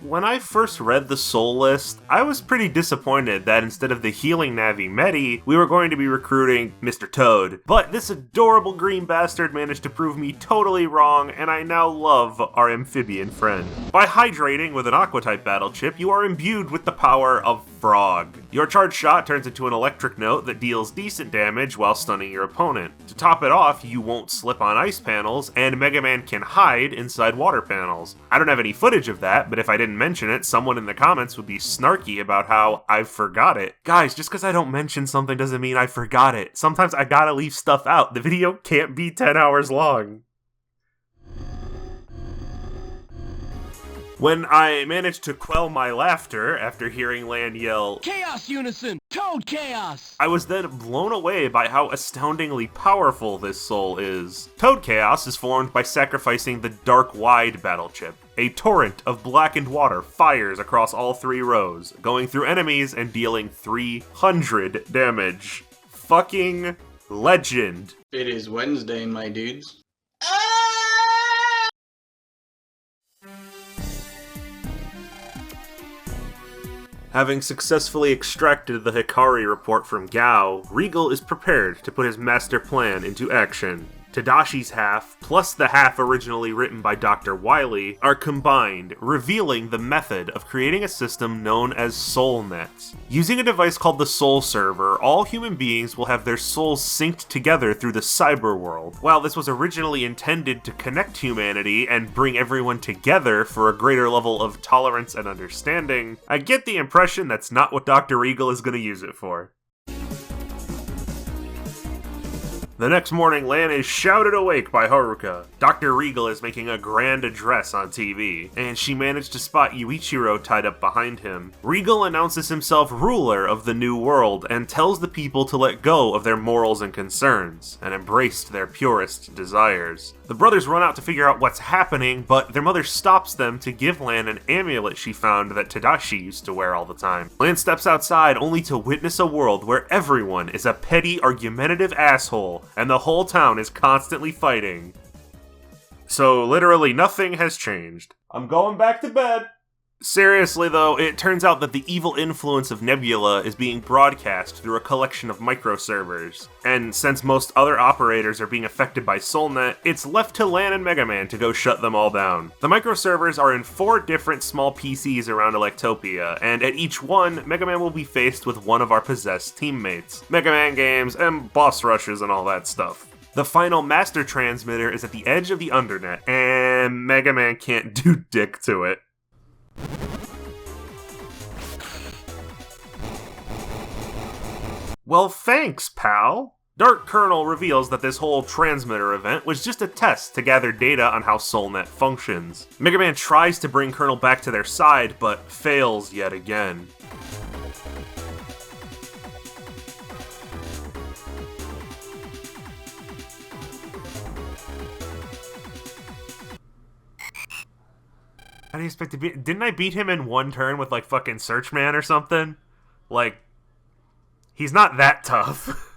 When I first read the soul list, I was pretty disappointed that instead of the healing Navi Medi, we were going to be recruiting Mr. Toad. But this adorable green bastard managed to prove me totally wrong, and I now love our amphibian friend. By hydrating with an Aqua-type battle chip, you are imbued with the power of Frog. Your charge shot turns into an electric note that deals decent damage while stunning your opponent. To top it off, you won't slip on ice panels, and Mega Man can hide inside water panels. I don't have any footage of that, but if I didn't mention it, someone in the comments would be snarky about how I forgot it. Guys, just because I don't mention something doesn't mean I forgot it. Sometimes I gotta leave stuff out. The video can't be 10 hours long. When I managed to quell my laughter after hearing Lan yell, Chaos Unison! Toad Chaos! I was then blown away by how astoundingly powerful this soul is. Toad Chaos is formed by sacrificing the Dark Wide battle chip. A torrent of blackened water fires across all 3 rows, going through enemies and dealing 300 damage. Fucking legend. It is Wednesday, my dudes. Having successfully extracted the Hikari report from Gao, Regal is prepared to put his master plan into action. Tadashi's half, plus the half originally written by Dr. Wily, are combined, revealing the method of creating a system known as SoulNet. Using a device called the Soul Server, all human beings will have their souls synced together through the cyber world. While this was originally intended to connect humanity and bring everyone together for a greater level of tolerance and understanding, I get the impression that's not what Dr. Regal is going to use it for. The next morning, Lan is shouted awake by Haruka. Dr. Regal is making a grand address on TV, and she managed to spot Yuichiro tied up behind him. Regal announces himself ruler of the new world and tells the people to let go of their morals and concerns, and embrace their purest desires. The brothers run out to figure out what's happening, but their mother stops them to give Lan an amulet she found that Tadashi used to wear all the time. Lan steps outside only to witness a world where everyone is a petty, argumentative asshole, and the whole town is constantly fighting. So literally nothing has changed. I'm going back to bed. Seriously though, it turns out that the evil influence of Nebula is being broadcast through a collection of microservers. And since most other operators are being affected by SoulNet, it's left to Lan and Mega-Man to go shut them all down. The microservers are in 4 different small PCs around Electopia, and at each one, Mega-Man will be faced with one of our possessed teammates. Mega-Man games, and boss rushes and all that stuff. The final master transmitter is at the edge of the Undernet, and Mega-Man can't do dick to it. Well, thanks, pal. Dark Colonel reveals that this whole transmitter event was just a test to gather data on how SoulNet functions. Mega Man tries to bring Colonel back to their side, but fails yet again. How do you expect to beat? Didn't I beat him in 1 turn with like fucking Searchman or something? Like, he's not that tough.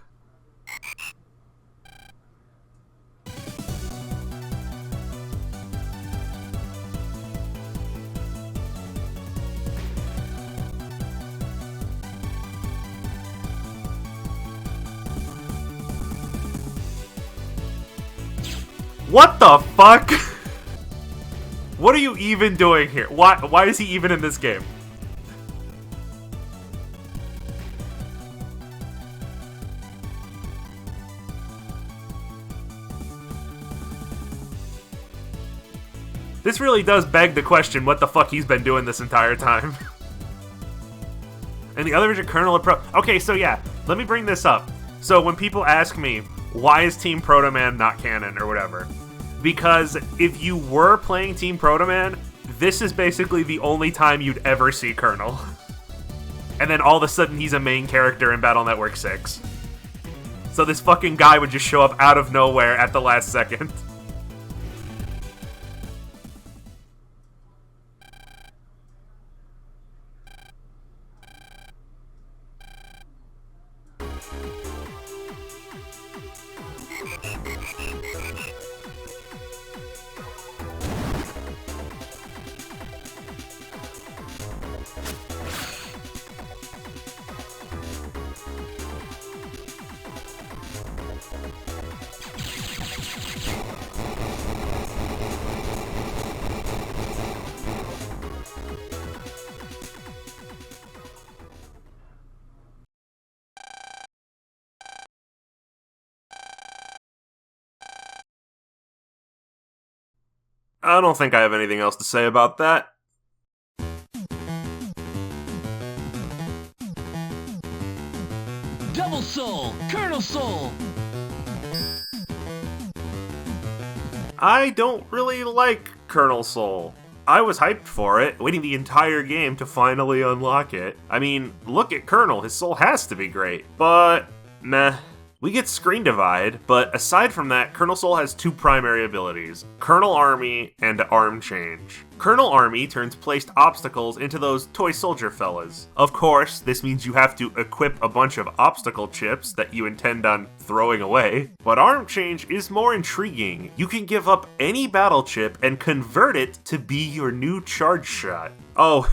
What the fuck? What are you even doing here? Why is he even in this game? This really does beg the question what the fuck he's been doing this entire time. And the other is a Colonel approach. Okay, so yeah, let me bring this up. So when people ask me, why is Team ToadMan not canon or whatever? Because if you were playing Team ToadMan, this is basically the only time you'd ever see Colonel. And then all of a sudden he's a main character in Battle Network 6. So this fucking guy would just show up out of nowhere at the last second. I don't think I have anything else to say about that. Double Soul! Colonel Soul! I don't really like Colonel Soul. I was hyped for it, waiting the entire game to finally unlock it. I mean, look at Colonel, his soul has to be great. But, meh. We get Screen Divide, but aside from that, Colonel Soul has 2 primary abilities, Colonel Army and Arm Change. Colonel Army turns placed obstacles into those toy soldier fellas. Of course, this means you have to equip a bunch of obstacle chips that you intend on throwing away. But Arm Change is more intriguing. You can give up any battle chip and convert it to be your new charge shot. Oh,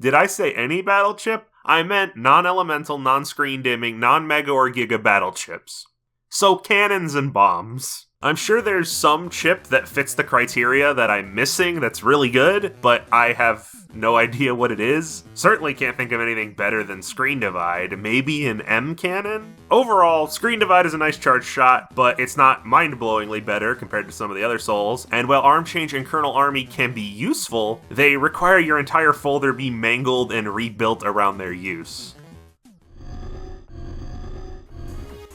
did I say any battle chip? I meant non-elemental, non-screen dimming, non-mega or giga battle chips. So cannons and bombs. I'm sure there's some chip that fits the criteria that I'm missing that's really good, but I have no idea what it is. Certainly can't think of anything better than Screen Divide. Maybe an M cannon? Overall, Screen Divide is a nice charge shot, but it's not mind-blowingly better compared to some of the other souls. And while Arm Change and Colonel Army can be useful, they require your entire folder be mangled and rebuilt around their use.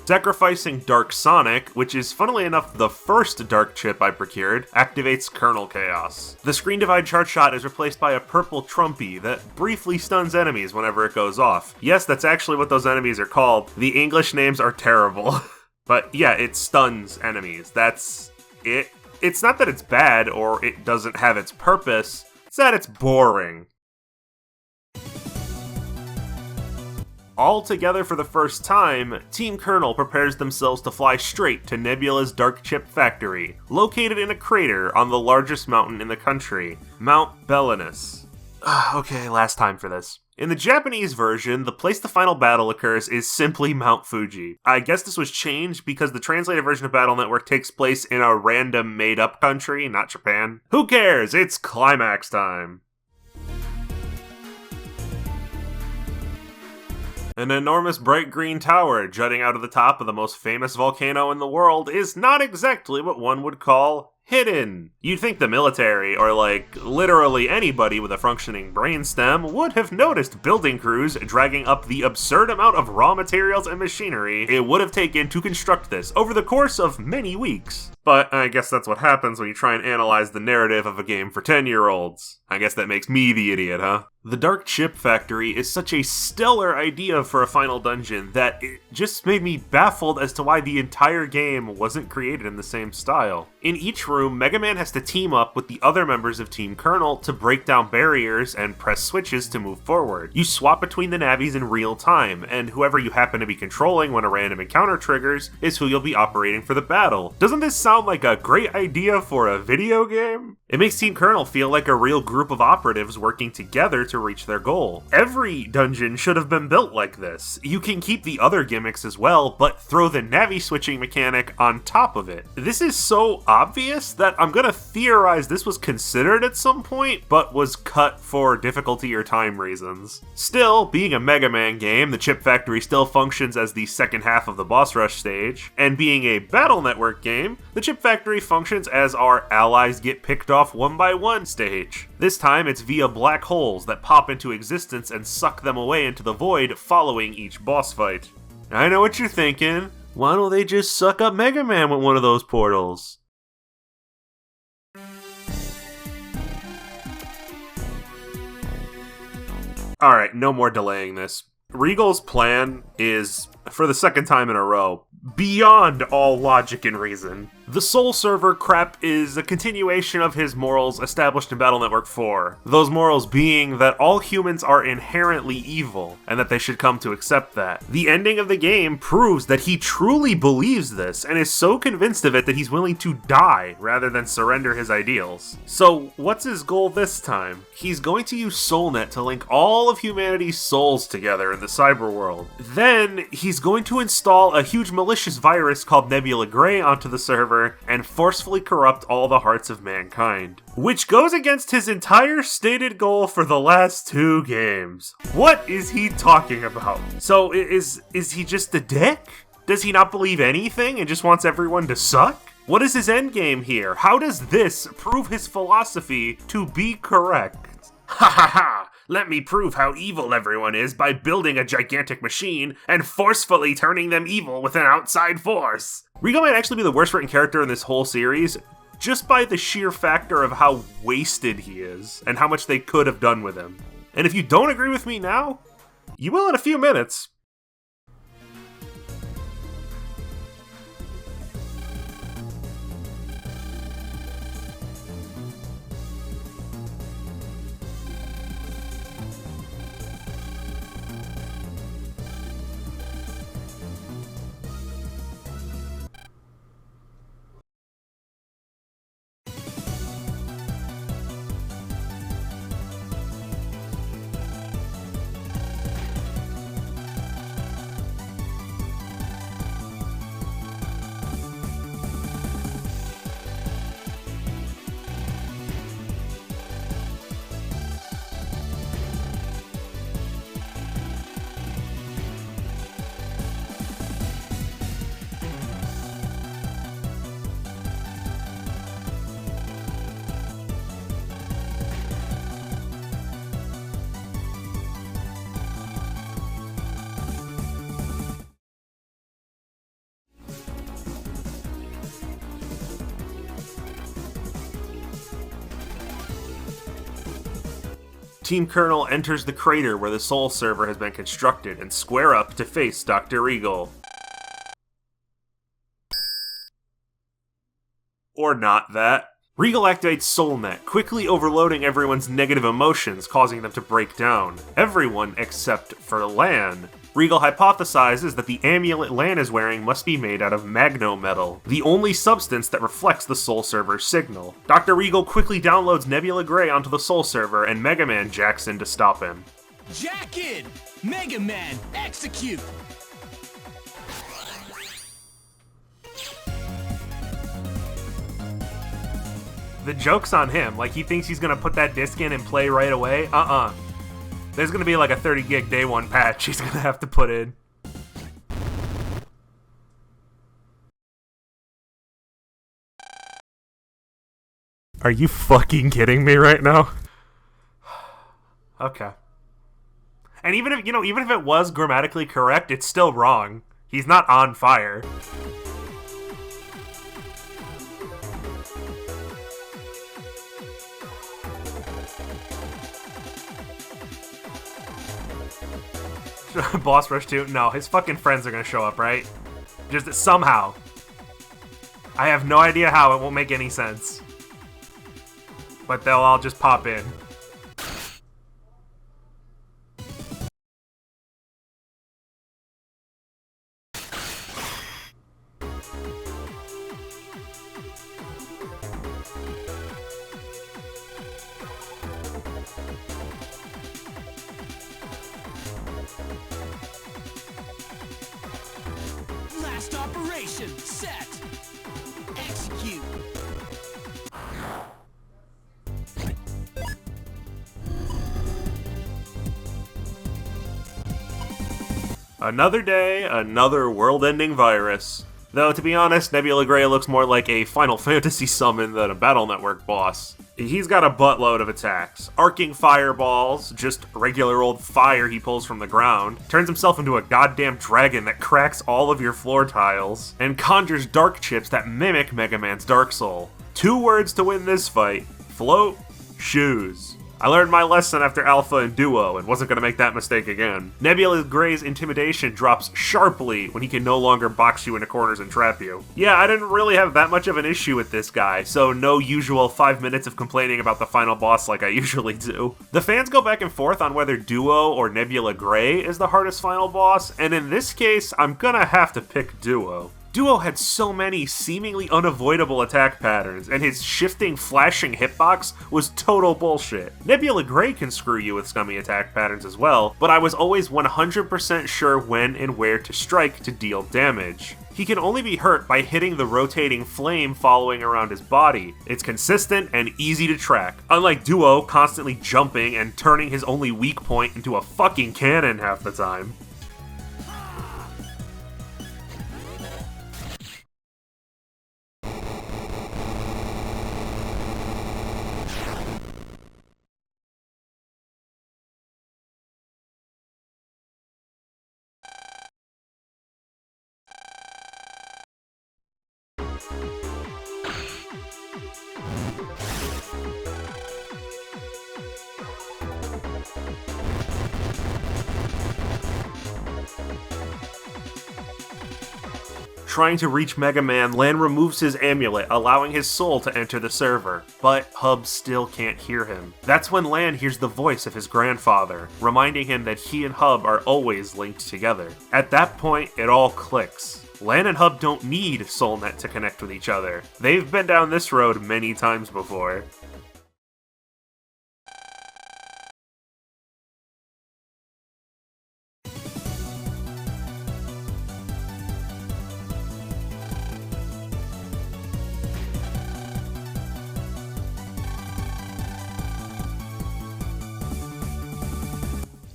Sacrificing Dark Sonic, which is funnily enough the first Dark chip I procured, activates Kernel Chaos. The screen divide chart shot is replaced by a purple Trumpy that briefly stuns enemies whenever it goes off. Yes, that's actually what those enemies are called. The English names are terrible. But yeah, it stuns enemies. That's it. It's not that it's bad or it doesn't have its purpose, it's that it's boring. All together for the first time, Team Colonel prepares themselves to fly straight to Nebula's Dark Chip Factory, located in a crater on the largest mountain in the country, Mount Belinus. Okay, last time for this. In the Japanese version, the place the final battle occurs is simply Mount Fuji. I guess this was changed because the translated version of Battle Network takes place in a random made-up country, not Japan. Who cares? It's climax time! An enormous bright green tower jutting out of the top of the most famous volcano in the world is not exactly what one would call hidden. You'd think the military, or literally anybody with a functioning brainstem, would have noticed building crews dragging up the absurd amount of raw materials and machinery it would have taken to construct this over the course of many weeks. But I guess that's what happens when you try and analyze the narrative of a game for 10-year-olds. I guess that makes me the idiot, huh? The Dark Chip Factory is such a stellar idea for a final dungeon that it just made me baffled as to why the entire game wasn't created in the same style. In each room, Mega Man has to team up with the other members of Team Colonel to break down barriers and press switches to move forward. You swap between the navies in real time, and whoever you happen to be controlling when a random encounter triggers is who you'll be operating for the battle. Doesn't this sound like a great idea for a video game? It makes Team Colonel feel like a real group of operatives working together to reach their goal. Every dungeon should have been built like this. You can keep the other gimmicks as well, but throw the navi switching mechanic on top of it. This is so obvious that I'm gonna theorize this was considered at some point, but was cut for difficulty or time reasons. Still, being a Mega Man game, the Chip Factory still functions as the second half of the boss rush stage, and being a Battle Network game, the Chip Factory functions as our allies get picked off one by one stage. This time it's via black holes that pop into existence and suck them away into the void following each boss fight. I know what you're thinking. Why don't they just suck up Mega Man with one of those portals? Alright, no more delaying this. Regal's plan is, for the second time in a row, beyond all logic and reason. The Soul Server crap is a continuation of his morals established in Battle Network 4. Those morals being that all humans are inherently evil, and that they should come to accept that. The ending of the game proves that he truly believes this, and is so convinced of it that he's willing to die rather than surrender his ideals. So, what's his goal this time? He's going to use SoulNet to link all of humanity's souls together in the cyber world. Then, he's going to install a huge malicious virus called Nebula Gray onto the server and forcefully corrupt all the hearts of mankind. Which goes against his entire stated goal for the last 2 games. What is he talking about? So is he just a dick? Does he not believe anything and just wants everyone to suck? What is his endgame here? How does this prove his philosophy to be correct? Ha ha ha! Let me prove how evil everyone is by building a gigantic machine and forcefully turning them evil with an outside force. Regal might actually be the worst written character in this whole series, just by the sheer factor of how wasted he is, and how much they could have done with him. And if you don't agree with me now, you will in a few minutes. Team Colonel enters the crater where the Soul Server has been constructed and square up to face Dr. Regal. Or not that. Regal activates SoulNet, quickly overloading everyone's negative emotions, causing them to break down. Everyone except for Lan. Regal hypothesizes that the amulet Lan is wearing must be made out of magno-metal, the only substance that reflects the Soul Server's signal. Dr. Regal quickly downloads Nebula Gray onto the Soul Server, and Mega-Man jacks in to stop him. Jack in! Mega Man, execute! The joke's on him, like he thinks he's gonna put that disc in and play right away. There's gonna be like a 30 gig day one patch he's gonna have to put in. Are you fucking kidding me right now? Okay. And even if, even if it was grammatically correct, it's still wrong. He's not on fire. Boss Rush 2? No, his fucking friends are gonna show up, right? Just somehow. I have no idea how, it won't make any sense. But they'll all just pop in. Last operation, set! Execute! Another day, another world-ending virus. Though, to be honest, Nebula Gray looks more like a Final Fantasy summon than a Battle Network boss. He's got a buttload of attacks. Arcing fireballs, just regular old fire he pulls from the ground, turns himself into a goddamn dragon that cracks all of your floor tiles, and conjures dark chips that mimic Mega Man's Dark Soul. 2 words to win this fight: float, shoes. I learned my lesson after Alpha and Duo, and wasn't going to make that mistake again. Nebula Gray's intimidation drops sharply when he can no longer box you into corners and trap you. Yeah, I didn't really have that much of an issue with this guy, so no usual 5 minutes of complaining about the final boss like I usually do. The fans go back and forth on whether Duo or Nebula Gray is the hardest final boss, and in this case, I'm gonna have to pick Duo. Duo had so many seemingly unavoidable attack patterns, and his shifting, flashing hitbox was total bullshit. Nebula Gray can screw you with scummy attack patterns as well, but I was always 100% sure when and where to strike to deal damage. He can only be hurt by hitting the rotating flame following around his body. It's consistent and easy to track, unlike Duo constantly jumping and turning his only weak point into a fucking cannon half the time. Trying to reach Mega Man, Lan removes his amulet, allowing his soul to enter the server. But Hub still can't hear him. That's when Lan hears the voice of his grandfather, reminding him that he and Hub are always linked together. At that point, it all clicks. Lan and Hub don't need SoulNet to connect with each other. They've been down this road many times before.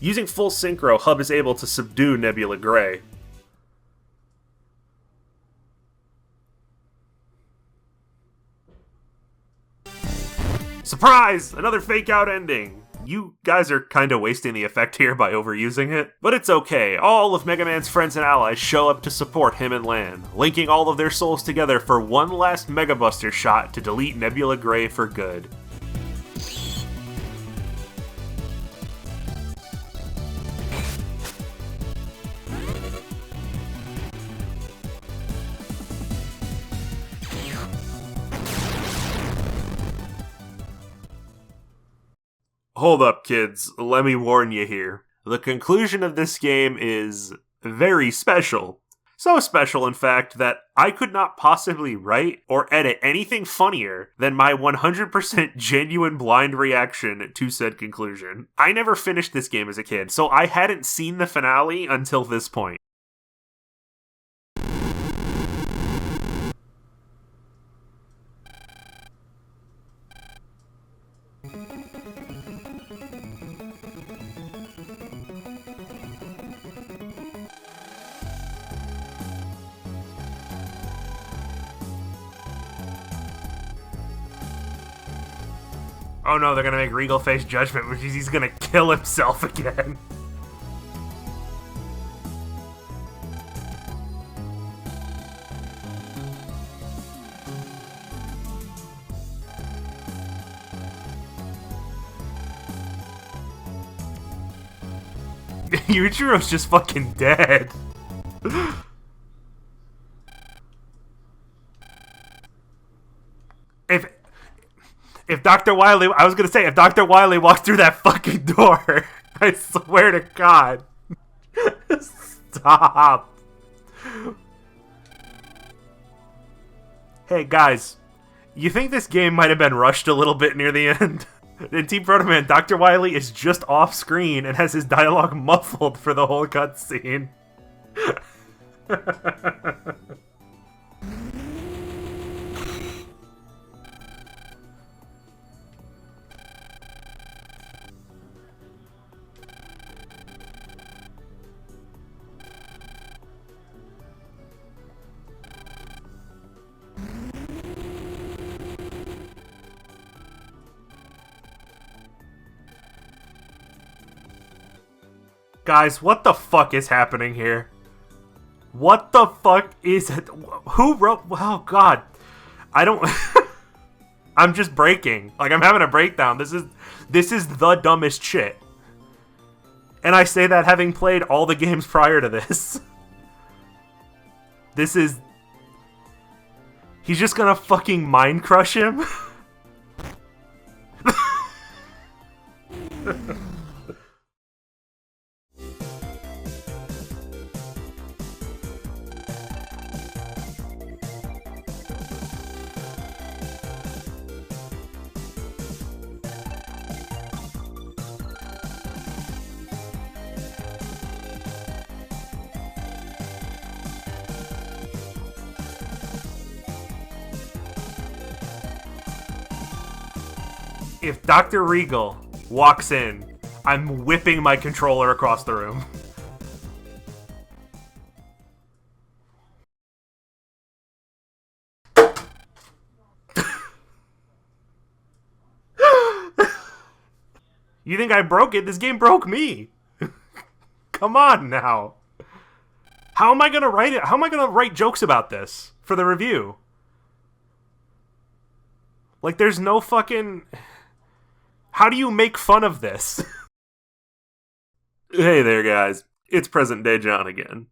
Using full synchro, Hub is able to subdue Nebula Gray. Surprise! Another fake-out ending! You guys are kinda wasting the effect here by overusing it. But it's okay, all of Mega Man's friends and allies show up to support him and Lan, linking all of their souls together for one last Mega Buster shot to delete Nebula Gray for good. Hold up, kids. Let me warn you here. The conclusion of this game is very special. So special, in fact, that I could not possibly write or edit anything funnier than my 100% genuine blind reaction to said conclusion. I never finished this game as a kid, so I hadn't seen the finale until this point. Oh no, they're gonna make Regal face Judgment, which is he's gonna kill himself again. Yujiro's just fucking dead. If Dr. Wily, I was gonna say, if Dr. Wily walked through that fucking door, I swear to God. Stop. Hey guys, you think this game might have been rushed a little bit near the end? In Team ToadMan, Dr. Wily is just off screen and has his dialogue muffled for the whole cutscene. Guys, what the fuck is happening here? What the fuck is it? Who wrote? Oh god. I don't... I'm just breaking. Like, I'm having a breakdown. This is the dumbest shit. And I say that having played all the games prior to this. This is... He's just gonna fucking mind crush him? If Dr. Regal walks in, I'm whipping my controller across the room. You think I broke it? This game broke me. Come on now. How am I gonna write it? How am I gonna write jokes about this for the review? Like, there's no fucking... How do you make fun of this? Hey there, guys. It's present day John again.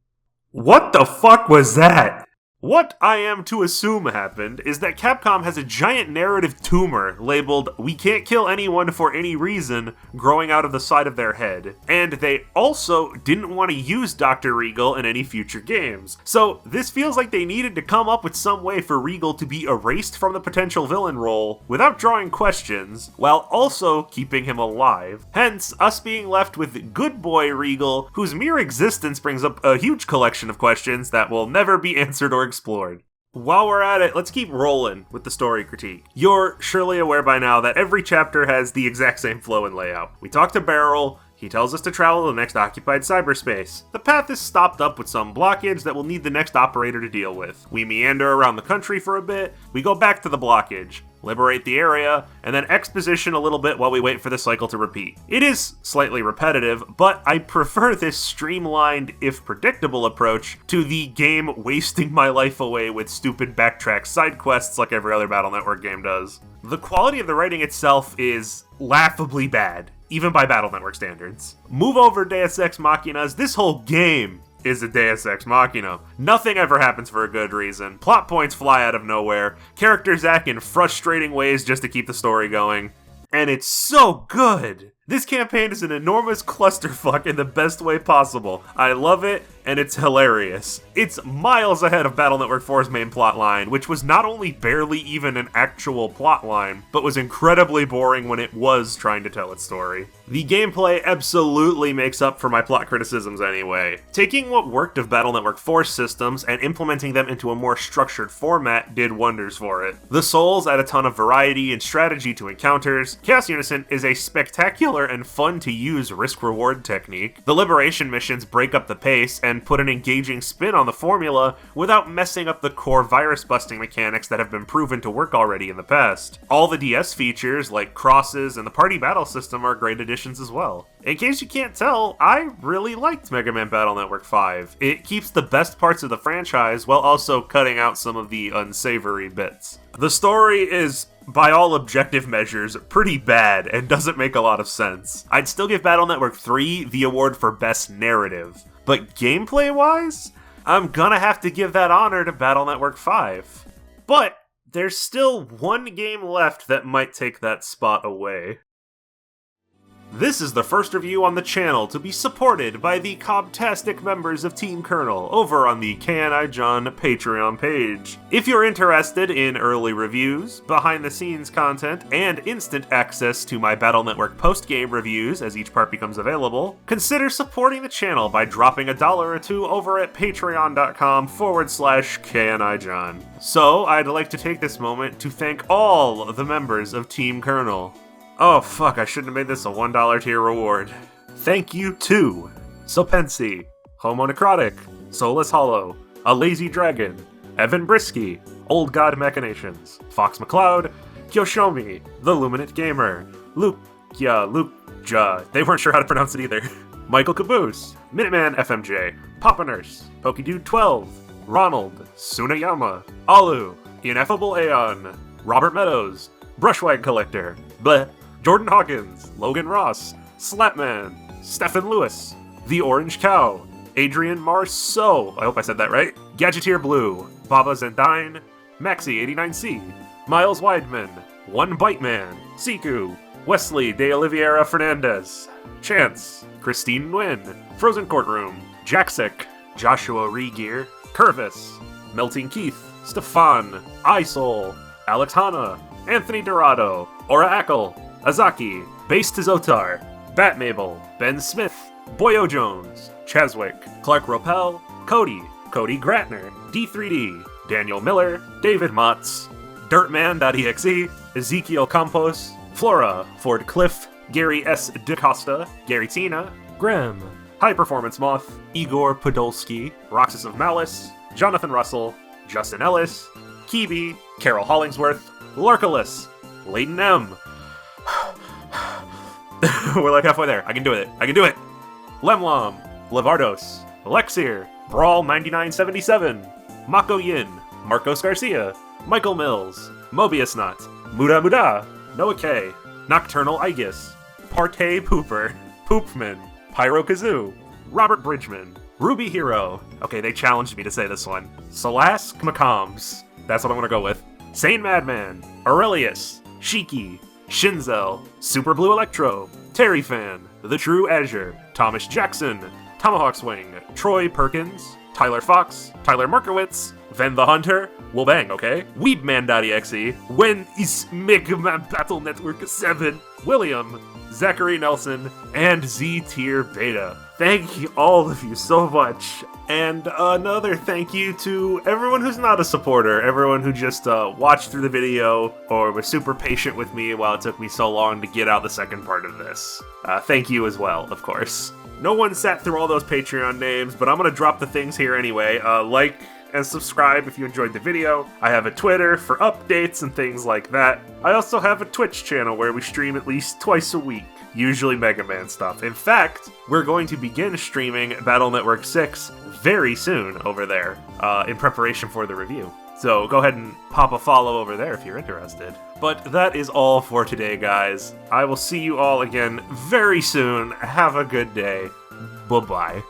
What the fuck was that? What I am to assume happened is that Capcom has a giant narrative tumor labeled "We can't kill anyone for any reason" growing out of the side of their head. And they also didn't want to use Dr. Regal in any future games. So this feels like they needed to come up with some way for Regal to be erased from the potential villain role without drawing questions, while also keeping him alive. Hence, us being left with Good Boy Regal, whose mere existence brings up a huge collection of questions that will never be answered or explored. While we're at it, let's keep rolling with the story critique. You're surely aware by now that every chapter has the exact same flow and layout. We talk to Beryl, he tells us to travel to the next occupied cyberspace. The path is stopped up with some blockage that we'll need the next operator to deal with. We meander around the country for a bit, we go back to the blockage, liberate the area, and then exposition a little bit while we wait for the cycle to repeat. It is slightly repetitive, but I prefer this streamlined, if predictable approach to the game wasting my life away with stupid backtrack side quests like every other Battle Network game does. The quality of the writing itself is laughably bad, even by Battle Network standards. Move over Deus Ex Machinas, this whole game is a Deus Ex Machina. Nothing ever happens for a good reason. Plot points fly out of nowhere. Characters act in frustrating ways just to keep the story going. and it's so good! This campaign is an enormous clusterfuck in the best way possible. I love it, and it's hilarious. It's miles ahead of Battle Network 4's main plotline, which was not only barely even an actual plotline, but was incredibly boring when it was trying to tell its story. The gameplay absolutely makes up for my plot criticisms anyway. Taking what worked of Battle Network 4's systems and implementing them into a more structured format did wonders for it. The Souls add a ton of variety and strategy to encounters. Chaos Unison is a spectacular and fun to use risk-reward technique. The Liberation missions break up the pace and put an engaging spin on the formula without messing up the core virus-busting mechanics that have been proven to work already in the past. All the DS features, like crosses and the party battle system, are great additions as well. In case you can't tell, I really liked Mega Man Battle Network 5. It keeps the best parts of the franchise while also cutting out some of the unsavory bits. The story is, by all objective measures, pretty bad and doesn't make a lot of sense. I'd still give Battle Network 3 the award for Best Narrative, but gameplay-wise, I'm gonna have to give that honor to Battle Network 5. But there's still one game left that might take that spot away. This is the first review on the channel to be supported by the Cobtastic members of Team Colonel over on the KNI John Patreon page. If you're interested in early reviews, behind-the-scenes content, and instant access to my Battle Network post-game reviews as each part becomes available, consider supporting the channel by dropping $1 or $2 over at patreon.com/KNIJohn. So, I'd like to take this moment to thank all the members of Team Colonel. Oh fuck, I shouldn't have made this a $1 tier reward. Thank you to Sopensi, Homo Necrotic, Soulless Hollow, A Lazy Dragon, Evan Brisky, Old God Machinations, Fox McCloud, Kyoshomi, The Luminant Gamer, Lukja, they weren't sure how to pronounce it either, Michael Caboose, Minuteman FMJ, Papa Nurse, Pokedude 12, Ronald, Sunayama, Alu, Ineffable Aeon, Robert Meadows, Brushwag Collector, Bleh, Jordan Hawkins, Logan Ross, Slapman, Stephen Lewis, The Orange Cow, Adrian Marceau, I hope I said that right, Gadgeteer Blue, Baba Zendine, Maxi89C, Miles Weidman, One Bite Man, Siku, Wesley De Oliveira Fernandez, Chance, Christine Nguyen, Frozen Courtroom, Jacksik, Joshua Regear, Curvis, Melting Keith, Stefan, iSoul, Alex Hanna, Anthony Dorado, Aura Ackle, Azaki, Base Tizotar, Batmabel, Ben Smith, Boyo Jones, Cheswick, Clark Ropel, Cody Gratner, D3D, Daniel Miller, David Motz, Dirtman.exe, Ezekiel Campos, Flora, Ford Cliff, Gary S. DeCosta, Gary Tina, Graham, High Performance Moth, Igor Podolsky, Roxas of Malice, Jonathan Russell, Justin Ellis, Kibi, Carol Hollingsworth, Larkalus, Layden M. We're like halfway there. I can do it. Lemlom, Levardos, Alexir, Brawl 9977, Mako Yin, Marcos Garcia, Michael Mills, Mobius Nut, Muda, Noah K, Nocturnal Aegis, Partey Pooper, Poopman, Pyro Kazoo, Robert Bridgman, Ruby Hero. Okay, they challenged me to say this one. Salask McCombs. That's what I'm gonna go with. Sane Madman, Aurelius, Shiki, Shinzel, Super Blue Electro, Terry Fan, The True Azure, Thomas Jackson, Tomahawk Swing, Troy Perkins, Tyler Fox, Tyler Markowitz, Ven the Hunter, well bang, okay? Weebman.exe, When is Mega Man Battle Network 7, William, Zachary Nelson, and Z-Tier Beta. Thank you, all of you, so much. And another thank you to everyone who's not a supporter, everyone who just watched through the video or was super patient with me while it took me so long to get out the second part of this. Thank you as well, of course. No one sat through all those Patreon names, but I'm gonna drop the things here anyway. Like and subscribe if you enjoyed the video. I have a Twitter for updates and things like that. I also have a Twitch channel where we stream at least twice a week, usually Mega Man stuff. In fact, we're going to begin streaming Battle Network 6 very soon over there, in preparation for the review. So go ahead and pop a follow over there if you're interested. But that is all for today, guys. I will see you all again very soon. Have a good day. Bye-bye.